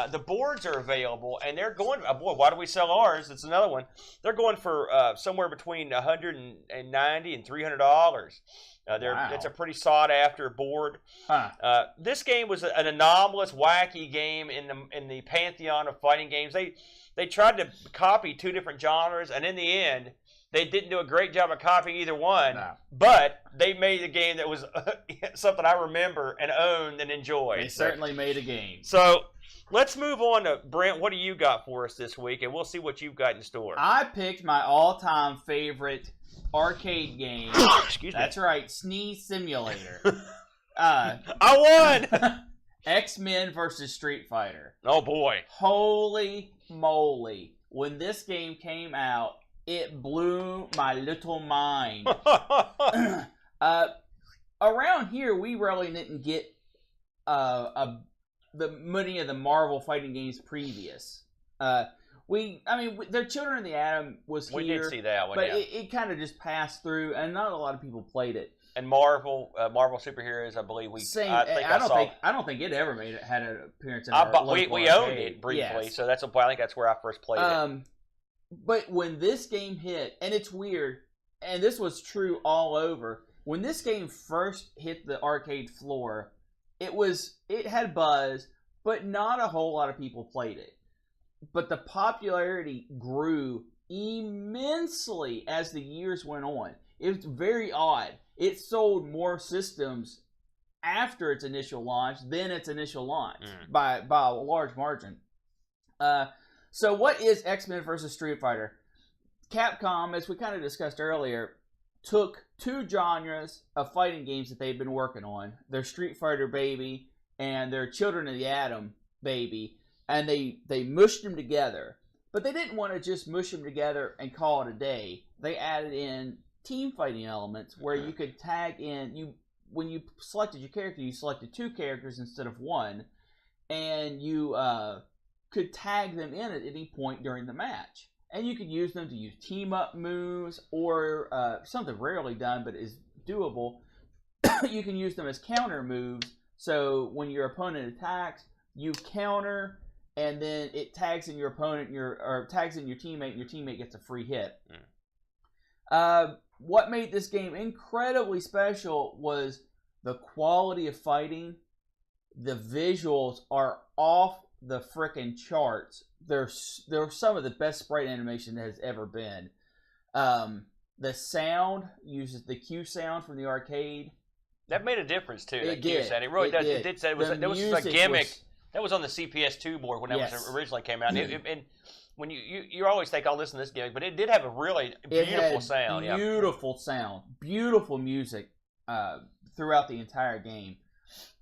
the boards are available, and they're going. Boy, why do we sell ours? It's another one. They're going for somewhere between $190 and $300. Wow. It's a pretty sought after board. Huh. This game was an anomalous, wacky game in the pantheon of fighting games. They tried to copy 2 different genres, and in the end, they didn't do a great job of copying either one. No. But they made a game that was something I remember and owned and enjoyed. They certainly made a game. So let's move on to Brent. What do you got for us this week? And we'll see what you've got in store. I picked my all-time favorite arcade game. Excuse me. That's right, Sneeze Simulator. I won! X-Men versus Street Fighter. Oh, boy. Holy moly. When this game came out, it blew my little mind. Around here, we really didn't get many of the Marvel fighting games previous. Their Children of the Atom was here. We did see that one, but it kind of just passed through, and not a lot of people played it. And Marvel superheroes, I believe I don't think it ever had an appearance in our local we owned it briefly, yes. So I think that's where I first played it. But when this game hit, and it's weird, and this was true all over, when this game first hit the arcade floor, it had buzz, but not a whole lot of people played it. but the popularity grew immensely as the years went on. It was very odd. It sold more systems after its initial launch than its initial launch by a large margin. So what is X-Men versus Street Fighter? Capcom, as we kind of discussed earlier, took two genres of fighting games that they've been working on, their Street Fighter baby and their Children of the Atom baby, and they mushed them together. But they didn't want to just mush them together and call it a day. They added in team fighting elements where you could tag in, when you selected your character, you selected two characters instead of one, and you could tag them in at any point during the match. And you could use them to use team-up moves, or something rarely done but is doable. You can use them as counter moves, so when your opponent attacks, you counter, and then it tags in your opponent, or tags in your teammate, and your teammate gets a free hit. What made this game incredibly special was the quality of fighting. The visuals are off the frickin' charts. They're some of the best sprite animation that has ever been. The sound uses the Q sound from the arcade. That made a difference too. It did. Sound. It really does. It did say there was a gimmick that was on the CPS2 board when that was originally came out. And when you always think, "I'll listen to this gimmick," but it did have a really beautiful sound. Beautiful sound, beautiful music throughout the entire game.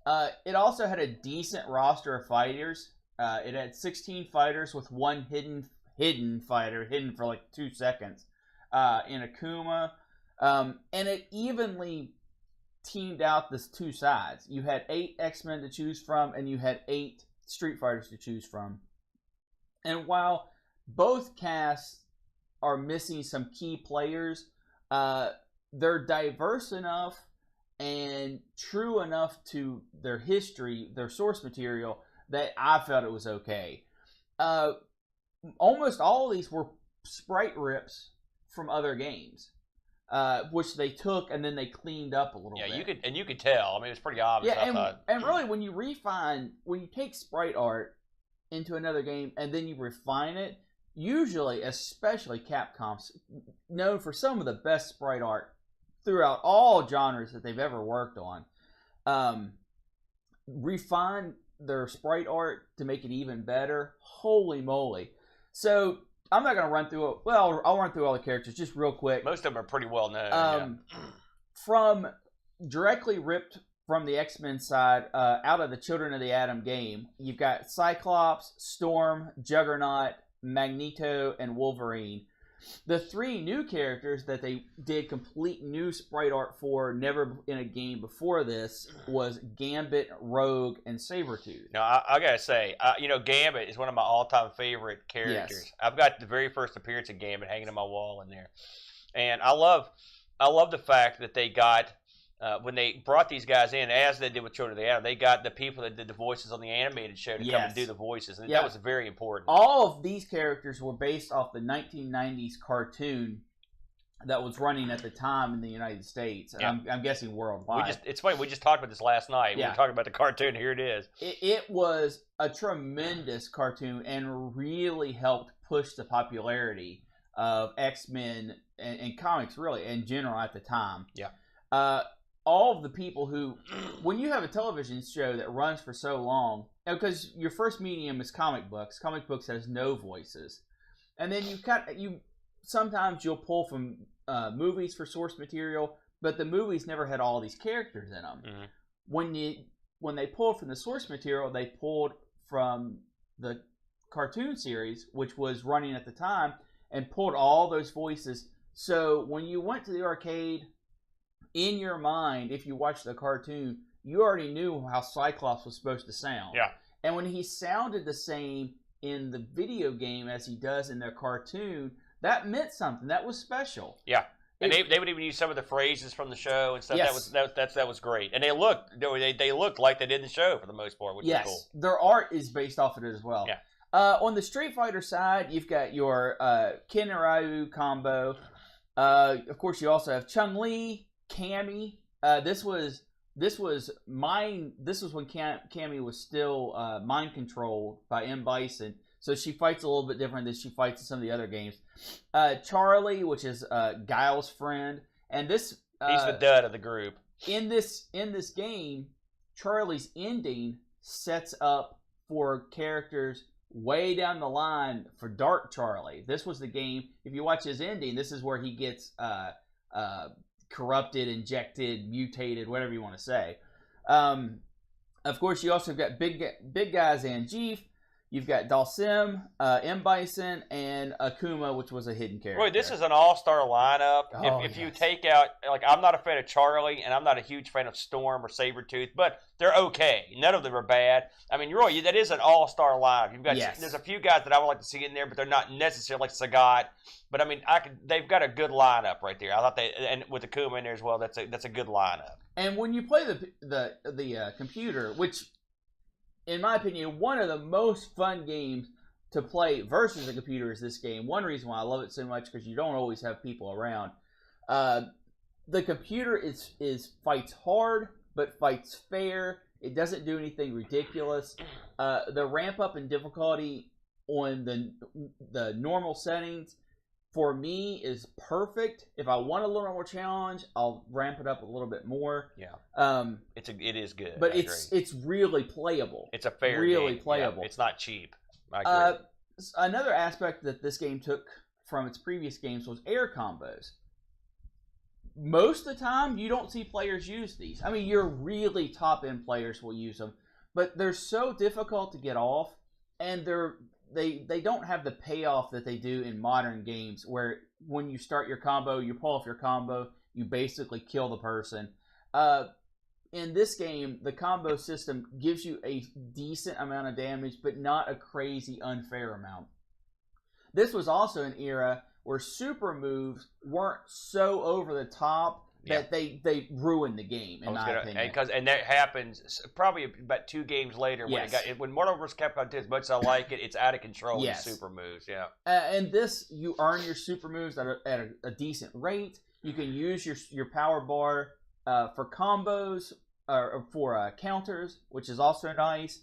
It also had a decent roster of fighters. It had 16 fighters with one hidden fighter, hidden for like 2 seconds, in Akuma. And it evenly teamed out the two sides. You had 8 X-Men to choose from, and you had 8 Street Fighters to choose from. And while both casts are missing some key players, they're diverse enough and true enough to their history, their source material, that I felt it was okay. Almost all of these were sprite rips from other games, which they took and then they cleaned up a little bit. You could tell. I mean, it's pretty obvious. And really, when you take sprite art into another game and then you refine it, usually, especially Capcom's known for some of the best sprite art throughout all genres that they've ever worked on. Refine their sprite art to make it even better. Holy moly. So I'm not going to run through it. Well, I'll run through all the characters just real quick. Most of them are pretty well known. From directly ripped from the X-Men side, out of the Children of the Atom game, you've got Cyclops, Storm, Juggernaut, Magneto, and Wolverine. The 3 new characters that they did complete new sprite art for, never in a game before this, was Gambit, Rogue, and Sabretooth. Now, I gotta say, Gambit is one of my all-time favorite characters. Yes. I've got the very first appearance of Gambit hanging on my wall in there. And I love the fact that they got, when they brought these guys in, as they did with Children of the Atom, they got the people that did the voices on the animated show to come and do the voices. And that was very important. All of these characters were based off the 1990s cartoon that was running at the time in the United States. And I'm guessing worldwide. It's funny, we just talked about this last night. We were talking about the cartoon. Here it is. It was a tremendous cartoon and really helped push the popularity of X-Men and comics, really, in general at the time. Yeah. All of the people who, when you have a television show that runs for so long, because your first medium is comic books has no voices, and then sometimes you'll pull from movies for source material, but the movies never had all these characters in them. Mm-hmm. When they pulled from the source material, they pulled from the cartoon series, which was running at the time, and pulled all those voices. So when you went to the arcade, in your mind, if you watched the cartoon, you already knew how Cyclops was supposed to sound. Yeah. And when he sounded the same in the video game as he does in their cartoon, that meant something. That was special. Yeah. And they would even use some of the phrases from the show and stuff. Yes. That was great. And they looked like they did in the show for the most part, which is cool. Their art is based off of it as well. Yeah. On the Street Fighter side, you've got your Ken and Ryu combo. Of course, you also have Chun-Li, Cammy. This was when Cammy was still mind controlled by M. Bison. So she fights a little bit different than she fights in some of the other games. Charlie, which is Guile's friend, and this he's the dud of the group. In this game, Charlie's ending sets up for characters way down the line for Dark Charlie. This was the game. If you watch his ending, this is where he gets corrupted, injected, mutated, whatever you want to say. Of course, you also got big guys Anjeef. You've got Dalsim, M. Bison, and Akuma, which was a hidden character. Roy, this is an all-star lineup. If you take out, like, I'm not a fan of Charlie, and I'm not a huge fan of Storm or Sabretooth, but they're okay. None of them are bad. I mean, Roy, that is an all-star lineup. You've got There's a few guys that I would like to see in there, but they're not necessarily like Sagat. But I mean, they've got a good lineup right there. I thought and with Akuma in there as well, that's a good lineup. And when you play the computer, which, in my opinion, one of the most fun games to play versus a computer is this game. One reason why I love it so much, because you don't always have people around. The computer is fights hard, but fights fair. It doesn't do anything ridiculous. The ramp up in difficulty on the normal settings, for me, is perfect. If I want a little more challenge, I'll ramp it up a little bit more. Yeah, it is good. But it's really playable. It's a fair really game. Playable. Yeah, it's not cheap. I agree. Another aspect that this game took from its previous games was air combos. Most of the time, you don't see players use these. I mean, your really top-end players will use them, but they're so difficult to get off, and they don't have the payoff that they do in modern games, where when you start your combo, you pull off your combo, you basically kill the person. In this game, the combo system gives you a decent amount of damage, but not a crazy unfair amount. This was also an era where super moves weren't so over the top that they ruined the game, in my opinion. And that happens probably about 2 games later when Mortal vs. Capcom 2, as much as I like it, it's out of control with super moves. Yeah. And this, you earn your super moves at a decent rate. You can use your power bar for combos or for counters, which is also nice.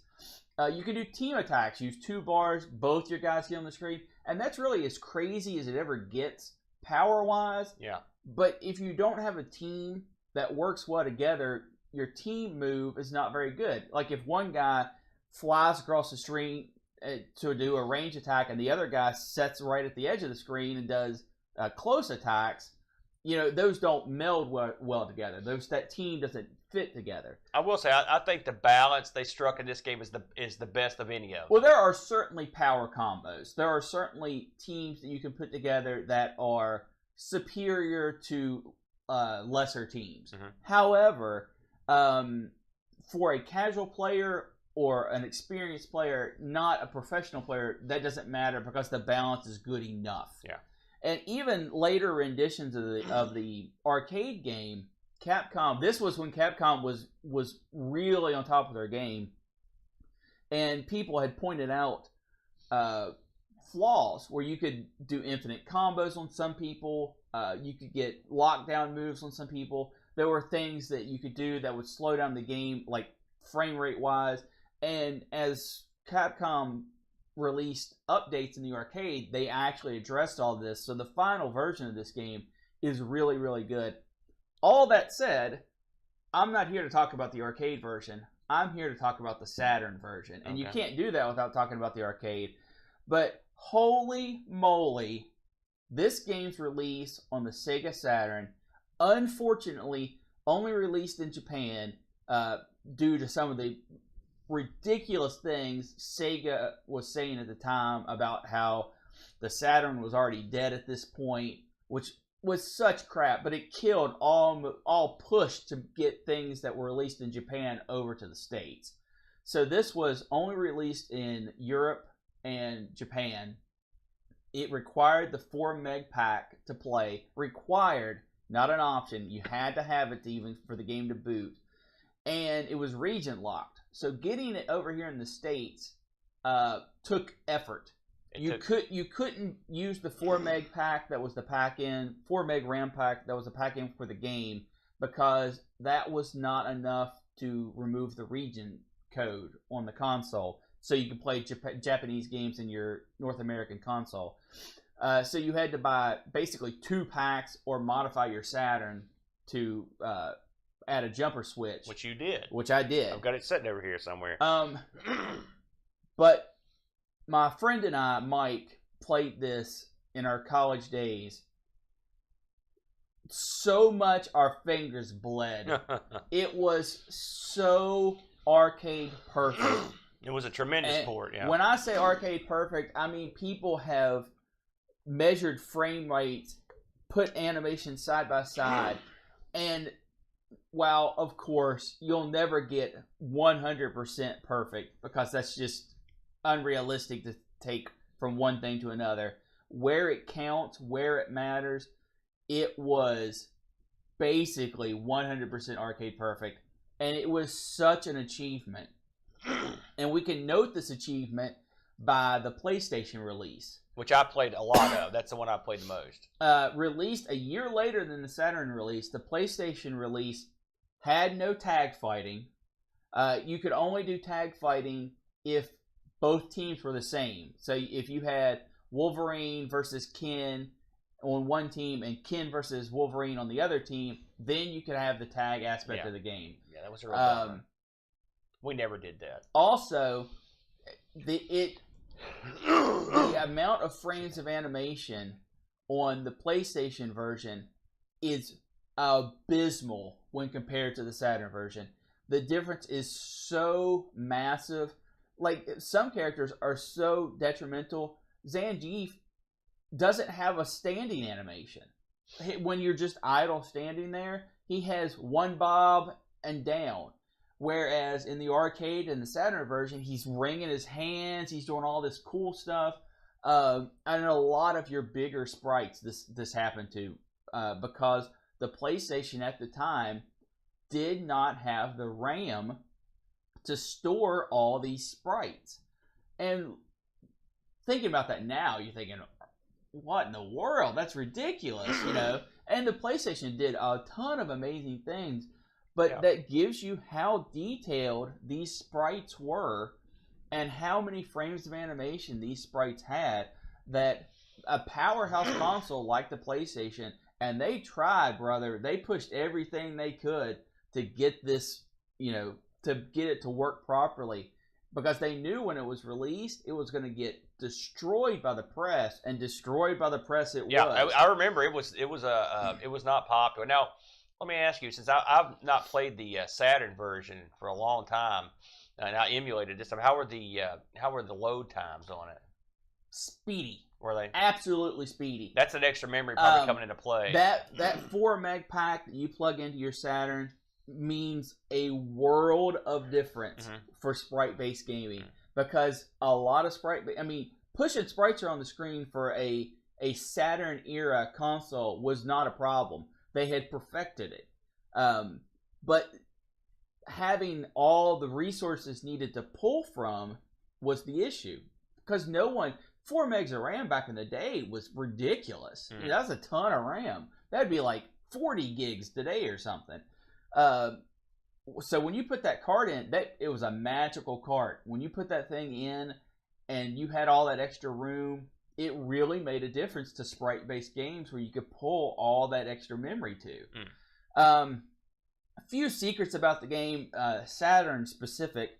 You can do team attacks. Use 2 bars, both your guys get on the screen, and that's really as crazy as it ever gets power-wise. Yeah. But if you don't have a team that works well together, your team move is not very good. Like if one guy flies across the screen to do a range attack, and the other guy sets right at the edge of the screen and does close attacks, those don't meld well together. That team doesn't fit together. I will say, I think the balance they struck in this game is the best of any of them. Well, there are certainly power combos. There are certainly teams that you can put together that are superior to lesser teams. Mm-hmm. However, for a casual player or an experienced player, not a professional player, that doesn't matter because the balance is good enough. Yeah. And even later renditions of the arcade game, Capcom, this was when Capcom was really on top of their game, and people had pointed out flaws where you could do infinite combos on some people, you could get lockdown moves on some people. There were things that you could do that would slow down the game, like frame rate wise, and as Capcom released updates in the arcade, they actually addressed all this. So the final version of this game is really, really good. All that said, I'm not here to talk about the arcade version. I'm here to talk about the Saturn version. And you can't do that without talking about the arcade. But holy moly, this game's release on the Sega Saturn, unfortunately, only released in Japan due to some of the ridiculous things Sega was saying at the time about how the Saturn was already dead at this point, which was such crap, but it killed all push to get things that were released in Japan over to the States. So this was only released in Europe and Japan. It required the 4 meg pack to play. Required, not an option. You had to have it even for the game to boot. And it was region locked. So getting it over here in the States took effort. You couldn't use the 4 meg pack that was the pack in, 4 meg RAM pack that was the pack in for the game, because that was not enough to remove the region code on the console. so you could play Japanese games in your North American console. So you had to buy basically 2 packs or modify your Saturn to add a jumper switch. Which you did. Which I did. I've got it sitting over here somewhere. But my friend and I, Mike, played this in our college days. So much our fingers bled. It was so arcade perfect. It was a tremendous port, yeah. When I say arcade perfect, I mean people have measured frame rates, put animations side by side, and while, of course, you'll never get 100% perfect because that's just unrealistic to take from one thing to another. Where it counts, where it matters, it was basically 100% arcade perfect, and it was such an achievement. And we can note this achievement by the PlayStation release, which I played a lot of. That's the one I played the most. Released a year later than the Saturn release, the PlayStation release had no tag fighting. You could only do tag fighting if both teams were the same. So if you had Wolverine versus Ken on one team and Ken versus Wolverine on the other team, then you could have the tag aspect of the game. Yeah, that was a real bummer. We never did that. Also, the amount of frames of animation on the PlayStation version is abysmal when compared to the Saturn version. The difference is so massive. Like, some characters are so detrimental. Zangief doesn't have a standing animation. When you're just idle standing there, he has one bob and down. Whereas in the arcade and the Saturn version, he's wringing his hands, he's doing all this cool stuff. And a lot of your bigger sprites this happened to, because the PlayStation at the time did not have the RAM to store all these sprites. And thinking about that now, you're thinking, what in the world? That's ridiculous, you know? And the PlayStation did a ton of amazing things, but that gives you how detailed these sprites were and how many frames of animation these sprites had, that a powerhouse console like the PlayStation, and they tried, brother, they pushed everything they could to get this, you know, to get it to work properly, because they knew when it was released, it was going to get destroyed by the press, and destroyed by the press it was. Yeah, I remember it was not popular. Now, let me ask you, since I've not played the Saturn version for a long time, and I emulated this, how were the load times on it? Speedy. Were they? Absolutely speedy. That's an extra memory probably coming into play. That 4 meg pack that you plug into your Saturn means a world of difference for sprite-based gaming, because a lot of pushing sprites around the screen for a Saturn era console was not a problem. They had perfected it. But having all the resources needed to pull from was the issue, because 4 megs of RAM back in the day was ridiculous. I mean, that was a ton of RAM. That'd be like 40 gigs today or something. So when you put that card in, it was a magical card. When you put that thing in and you had all that extra room, it really made a difference to sprite-based games where you could pull all that extra memory to. A few secrets about the game, Saturn specific.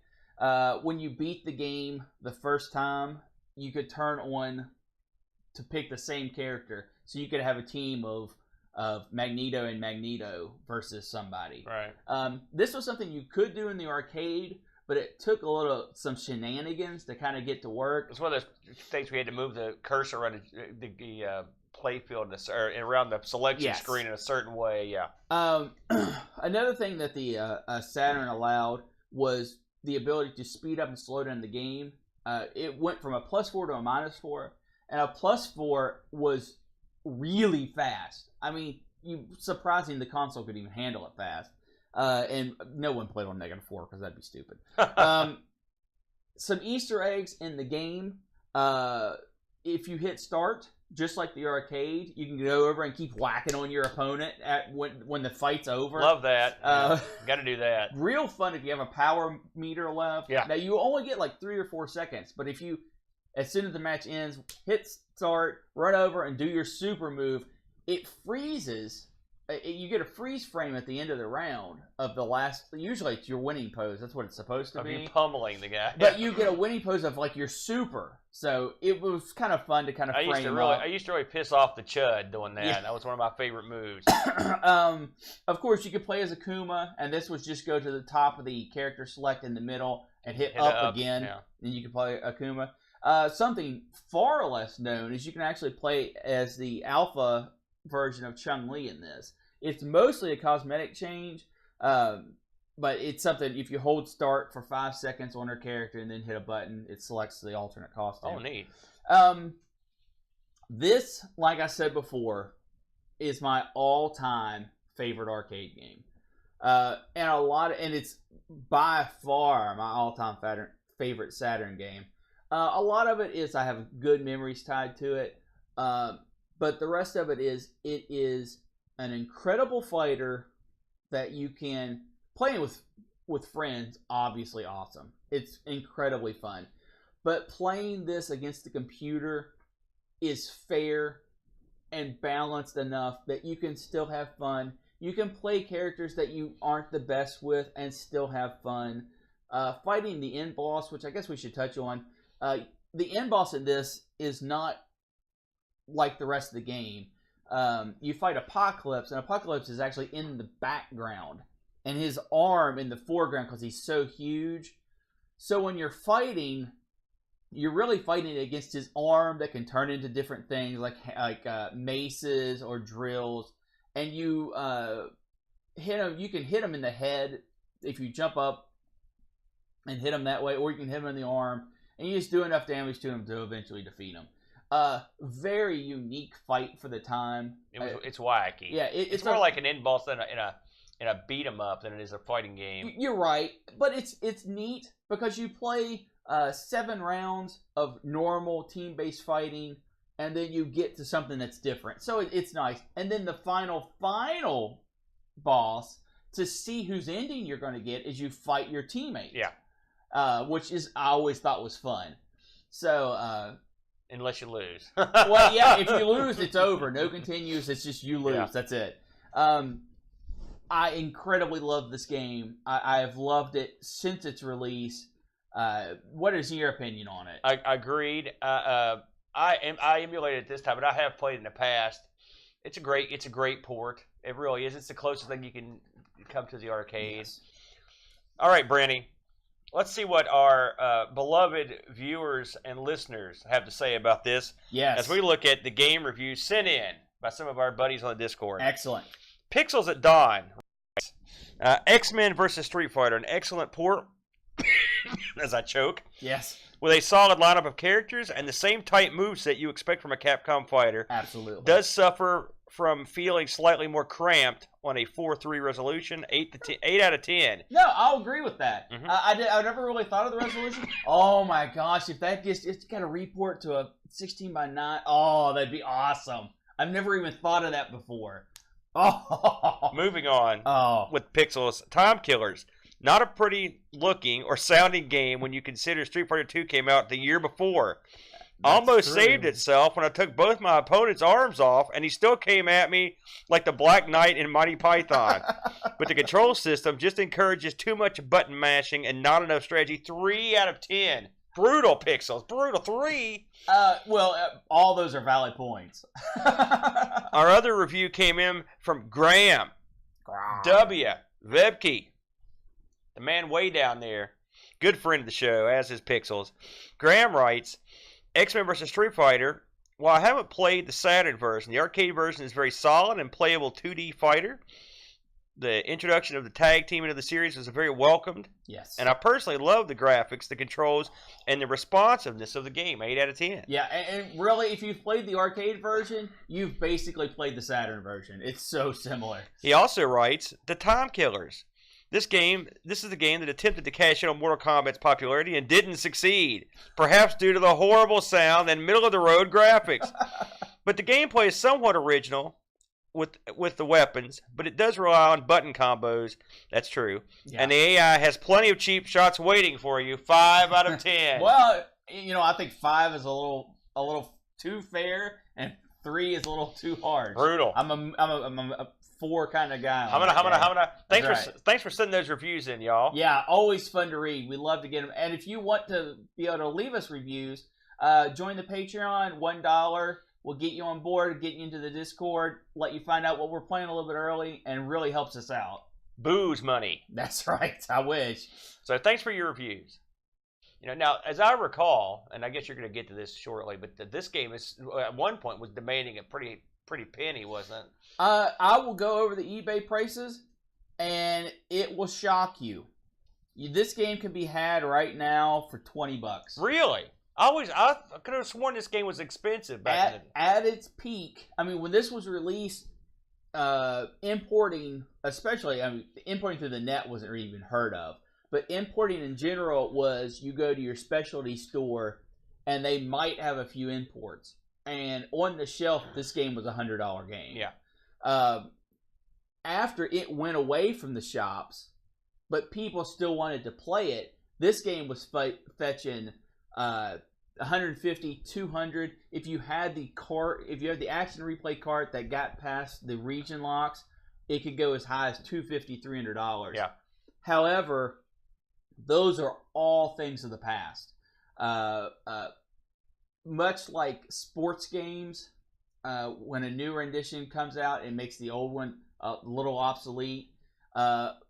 When you beat the game the first time, you could turn on to pick the same character. So you could have a team of Magneto and Magneto versus somebody. Right. This was something you could do in the arcade, but it took some shenanigans to kind of get to work. It's one of those things we had to move the cursor around the play field or around the selection screen in a certain way. Yeah. Another thing that the Saturn allowed was the ability to speed up and slow down the game. It went from a +4 to a -4, and a +4 was really fast. I mean, surprising the console could even handle it fast. And no one played on -4 because that'd be stupid. Some Easter eggs in the game. If you hit start, just like the arcade, you can go over and keep whacking on your opponent when the fight's over. Love that. Got to do that. Real fun if you have a power meter left. Yeah. Now, you only get like 3 or 4 seconds, but if you, as soon as the match ends, hit start, run over, and do your super move, it freezes. You get a freeze frame at the end of the round of the last. Usually, it's your winning pose. That's what it's supposed to be. You pummeling the guy. But you get a winning pose of like your super. So it was kind of fun to kind of frame up. I used to really piss off the Chud doing that. Yeah. That was one of my favorite moves. Of course, you could play as Akuma, and this was just go to the top of the character select in the middle and hit up again, and you can play Akuma. Something far less known is you can actually play as the alpha version of Chun-Li in this. It's mostly a cosmetic change, but it's something, if you hold start for 5 seconds on her character and then hit a button, it selects the alternate costume. Oh, neat. This, like I said before, is my all-time favorite arcade game. And it's by far my all-time favorite Saturn game. A lot of it is I have good memories tied to it. But the rest of it is an incredible fighter that you can play with friends. Obviously awesome. It's incredibly fun. But playing this against the computer is fair and balanced enough that you can still have fun. You can play characters that you aren't the best with and still have fun. Fighting the end boss, which I guess we should touch on. The end boss in this is not like the rest of the game. You fight Apocalypse, and Apocalypse is actually in the background, and his arm in the foreground because he's so huge. So when you're fighting, you're really fighting against his arm that can turn into different things like maces or drills, and you hit him. You can hit him in the head if you jump up and hit him that way, or you can hit him in the arm, and you just do enough damage to him to eventually defeat him. Very unique fight for the time. It's wacky. Yeah, it's more like an end boss than in a beat 'em up than it is a fighting game. You're right, but it's neat because you play 7 rounds of normal team-based fighting, and then you get to something that's different. So it's nice. And then the final boss, to see whose ending you're going to get, is you fight your teammate. Yeah. Which I always thought was fun. So. Unless you lose. Well, yeah, if you lose, it's over. No continues. It's just you lose. Yeah. That's it. I incredibly love this game. I have loved it since its release. What is your opinion on it? I agreed. I emulated it this time, but I have played in the past. It's a great port. It really is. It's the closest thing you can come to the arcade. Yes. All right, Brandy. Let's see what our beloved viewers and listeners have to say about this. Yes. As we look at the game reviews sent in by some of our buddies on the Discord. Excellent. Pixels at Dawn. X-Men vs. Street Fighter. An excellent port. As I choke. Yes. With a solid lineup of characters and the same tight moveset you expect from a Capcom fighter. Absolutely. Does suffer from feeling slightly more cramped on a 4-3 resolution, 8 out of 10. No, I'll agree with that. Mm-hmm. I never really thought of the resolution. Oh my gosh, if that it's got to report to a 16:9. Oh, that'd be awesome. I've never even thought of that before. Oh. Moving on with Pixels, Time Killers. Not a pretty looking or sounding game when you consider Street Fighter 2 came out the year before. Almost saved itself when I took both my opponent's arms off, and he still came at me like the Black Knight in Monty Python. But the control system just encourages too much button mashing and not enough strategy. 3 out of 10. Brutal, Pixels. Brutal. 3. All those are valid points. Our other review came in from Graham. W. Vebke. The man way down there. Good friend of the show, as is Pixels. Graham writes, X-Men vs. Street Fighter. While I haven't played the Saturn version, the arcade version is very solid and playable 2D fighter. The introduction of the tag team into the series was very welcomed. Yes. And I personally love the graphics, the controls, and the responsiveness of the game. 8 out of 10. Yeah, and really, if you've played the arcade version, you've basically played the Saturn version. It's so similar. He also writes, The Time Killers. This is the game that attempted to cash in on Mortal Kombat's popularity and didn't succeed, perhaps due to the horrible sound and middle-of-the-road graphics. But the gameplay is somewhat original with the weapons, but it does rely on button combos. That's true. Yeah. And the AI has plenty of cheap shots waiting for you. 5 out of 10. Well, I think 5 is a little too fair, and 3 is a little too harsh. Brutal. I'm a 4 kind of guy. Thanks for sending those reviews in, y'all. Yeah, always fun to read. We love to get them. And if you want to be able to leave us reviews, join the Patreon. $1 will get you on board, get you into the Discord, let you find out what we're playing a little bit early, and really helps us out. Booze money. That's right. I wish. So thanks for your reviews. Now, as I recall, and I guess you're going to get to this shortly, but this game at one point was demanding a pretty penny, wasn't it? I will go over the eBay prices, and it will shock you. This game can be had right now for $20. Really? I could have sworn this game was expensive back in the day. At its peak, when this was released, importing, especially, importing through the net wasn't even heard of. But importing in general was you go to your specialty store, and they might have a few imports. And on the shelf, this game was a $100 game. Yeah. After it went away from the shops, but people still wanted to play it, this game was fetching 150, 200. If you had the action replay cart that got past the region locks, it could go as high as $250, $300. Yeah. However, those are all things of the past. Much like sports games, when a newer edition comes out, it makes the old one a little obsolete.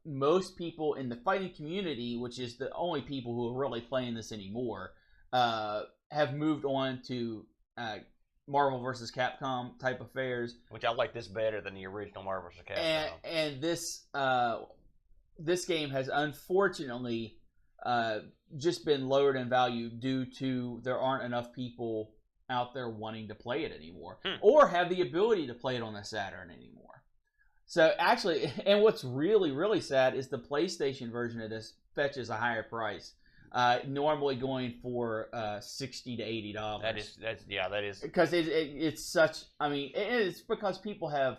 Most people in the fighting community, which is the only people who are really playing this anymore, have moved on to Marvel vs. Capcom type affairs. Which I like this better than the original Marvel vs. Capcom. And this game has unfortunately just been lowered in value due to there aren't enough people out there wanting to play it anymore, or have the ability to play it on a Saturn anymore. So actually, and what's really, really sad is the PlayStation version of this fetches a higher price. Normally going for $60 to $80. That is because it's such. It's because people have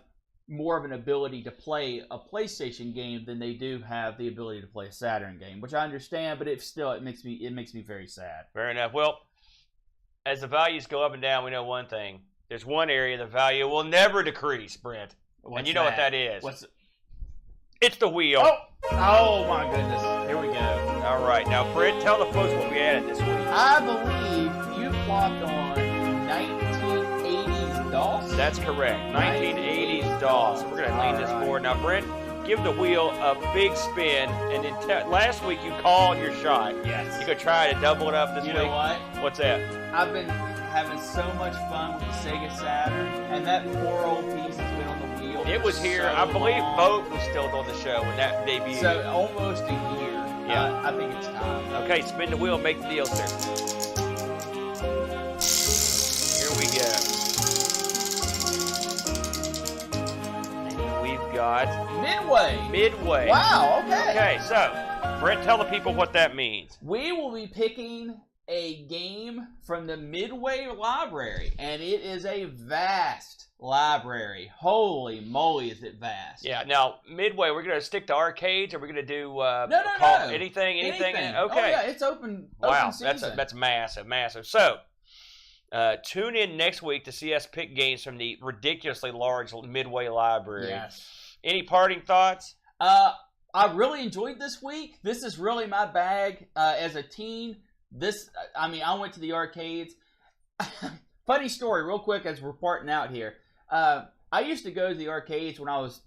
more of an ability to play a PlayStation game than they do have the ability to play a Saturn game, which I understand, but it makes me very sad. Fair enough. Well, as the values go up and down, we know one thing: there's one area the value will never decrease, Brent. And you know what that is? It's the wheel. Oh my goodness! Here we go. All right, now Brent, tell the folks what we added this week. I believe you clocked on 1980s DOS. That's correct, 1980s DOS. We're gonna lean this forward now, Brent. Give the wheel a big spin, and then last week you called your shot. Yes. You could try to double it up this week. You know what? What's that? I've been having so much fun with the Sega Saturn, and that poor old piece has been on the wheel. It was here. I believe Boat was still on the show when that debuted. So almost a year. Yeah. I think it's time. Okay, spin the wheel and make the deal, sir. Here we go. And we've got Midway. Wow, okay. Okay, so Brent, tell the people what that means. We will be picking a game from the Midway library, and it is a vast library. Holy moly, is it vast. Yeah, now Midway, we're going to stick to arcades, or we're going to do no. anything? Okay. Oh yeah, it's open season. That's massive. So tune in next week to see us pick games from the ridiculously large Midway library. Yes. Any parting thoughts? I really enjoyed this week. This is really my bag as a teen. I went to the arcades. Funny story, real quick, as we're parting out here. I used to go to the arcades when I was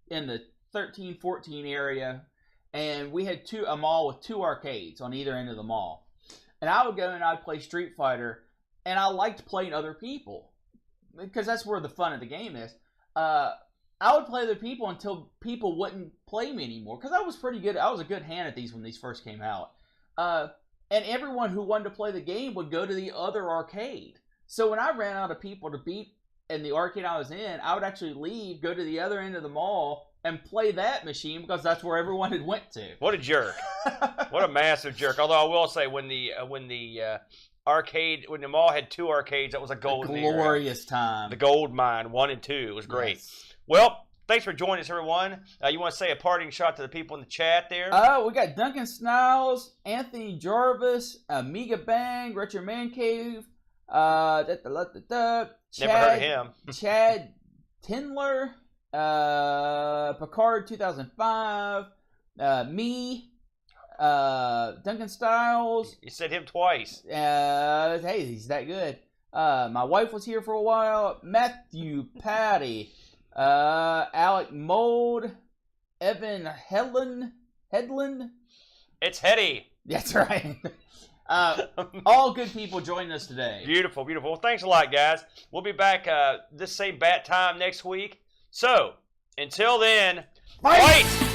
in the 13, 14 area, and we had a mall with 2 arcades on either end of the mall. And I would go and I'd play Street Fighter, and I liked playing other people because that's where the fun of the game is. I would play other people until people wouldn't play me anymore because I was pretty good. I was a good hand at these when these first came out. And everyone who wanted to play the game would go to the other arcade. So when I ran out of people to beat in the arcade I was in, I would actually leave, go to the other end of the mall, and play that machine because that's where everyone had went to. What a jerk! What a massive jerk! Although I will say, when the arcade, when the mall had 2 arcades, that was a golden era. Glorious time. The gold mine, 1 and 2, it was great. Yes. Well, thanks for joining us, everyone. You want to say a parting shot to the people in the chat there? We got Duncan Sniles, Anthony Jarvis, Amiga Bang, Retro Man Cave, Never heard of him. Chad Tindler, Picard 2005, me, Duncan Styles. You said him twice. Hey, he's that good. My wife was here for a while. Matthew Patty, Alec Mold, Evan Headland. It's Hetty. That's right. All good people joining us today. Beautiful, beautiful. Well, thanks a lot, guys. We'll be back this same bat time next week. So, until then, fight!